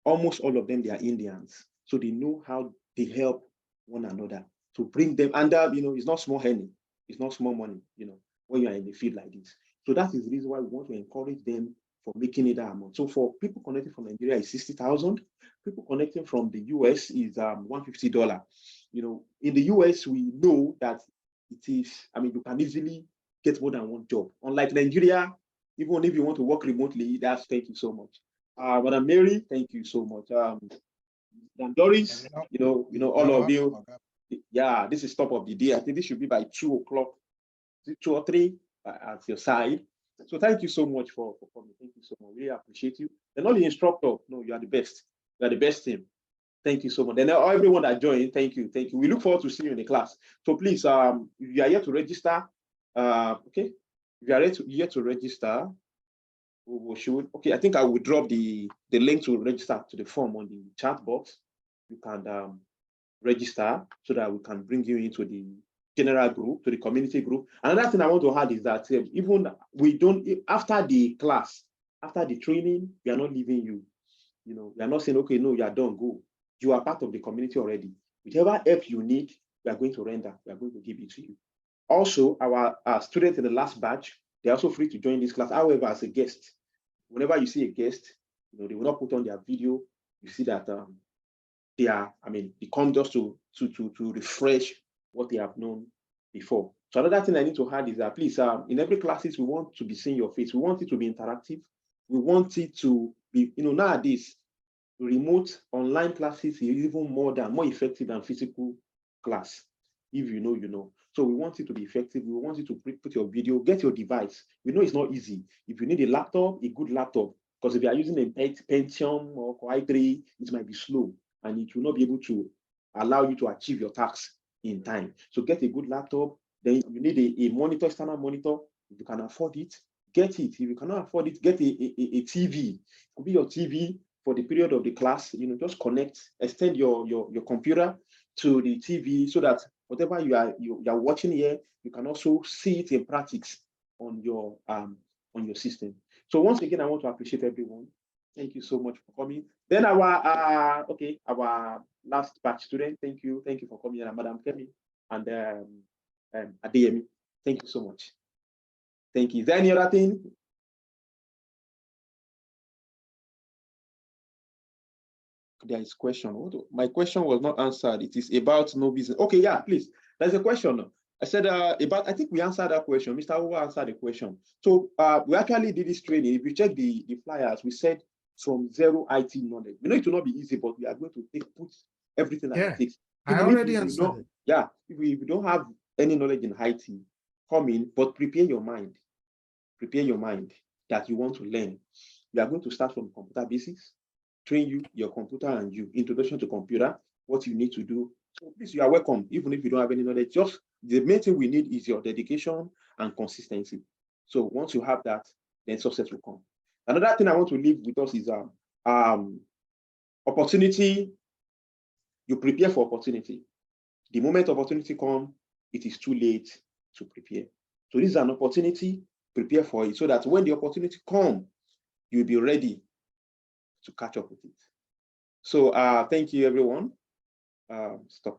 Almost all of them, they are Indians. So they know how they help one another to bring them under, it's not small money, it's not small money, when you are in the field like this. So that is the reason why we want to encourage them for making it that amount. So for people connecting from Nigeria is 60,000. People connecting from the US is $150. In the US, we know that it is, you can easily get more than one job. Unlike Nigeria, even if you want to work remotely, thank you so much. Madam Mary, thank you so much. Dan Doris, all of you. Yeah, this is top of the day. I think this should be by 2 o'clock, 2 or 3 at your side. So thank you so much for coming. Thank you so much. Really appreciate you. And not the instructor. No, you are the best. You are the best team. Thank you so much. And everyone that joined, thank you. Thank you. We look forward to seeing you in the class. So please, if you are here to register, okay. If you are here to register, okay, I think I will drop the link to register to the form on the chat box. You can register so that we can bring you into the general group, to the community group. Another thing I want to add is that even after the class, after the training, we are not leaving you. We are not saying, okay, no, you are done, go. You are part of the community already. Whichever help you need, we are going to render, we are going to give it to you. Also, our students in the last batch, they're also free to join this class. However, as a guest, whenever you see a guest, they will not put on their video. You see that they come just to refresh what they have known before. So another thing I need to add is that please, in every classes, we want to be seeing your face. We want it to be interactive. We want it to be, nowadays, remote online classes is even more effective than physical class. If you know, you know. So we want it to be effective. We want you to put your video, get your device. We know it's not easy. If you need a laptop, a good laptop, because if you are using a Pentium or i3, it might be slow and it will not be able to allow you to achieve your tasks in time. So get a good laptop. Then you need a monitor, external monitor. If you can afford it, get it. If you cannot afford it, get a TV. It could be your TV for the period of the class. Just connect, extend your computer to the TV so that whatever you are watching here, you can also see it in practice on your system. So once again, I want to appreciate everyone. Thank you so much for coming. Then our last batch student, thank you for coming, Madam Kemi and Adeyemi. Thank you so much. Thank you. Is there any other thing? There is question. My question was not answered. It is about no business. Okay, yeah, please. There's a question. I said I think we answered that question. Mr. Owa answered the question. So we actually did this training. If you check the flyers, we said from zero IT knowledge. We know it will not be easy, but we are going to put everything that it takes. I already answered it. Yeah, if we don't have any knowledge in IT, come in, but prepare your mind. Prepare your mind that you want to learn. We are going to start from computer basics, train you, your computer and you, introduction to computer, what you need to do. So please, you are welcome, even if you don't have any knowledge. Just the main thing we need is your dedication and consistency. So once you have that, then success will come. Another thing I want to leave with us is opportunity. You prepare for opportunity. The moment opportunity comes, it is too late to prepare. So this is an opportunity, prepare for it so that when the opportunity comes, you'll be ready to catch up with it. So thank you, everyone. Stop.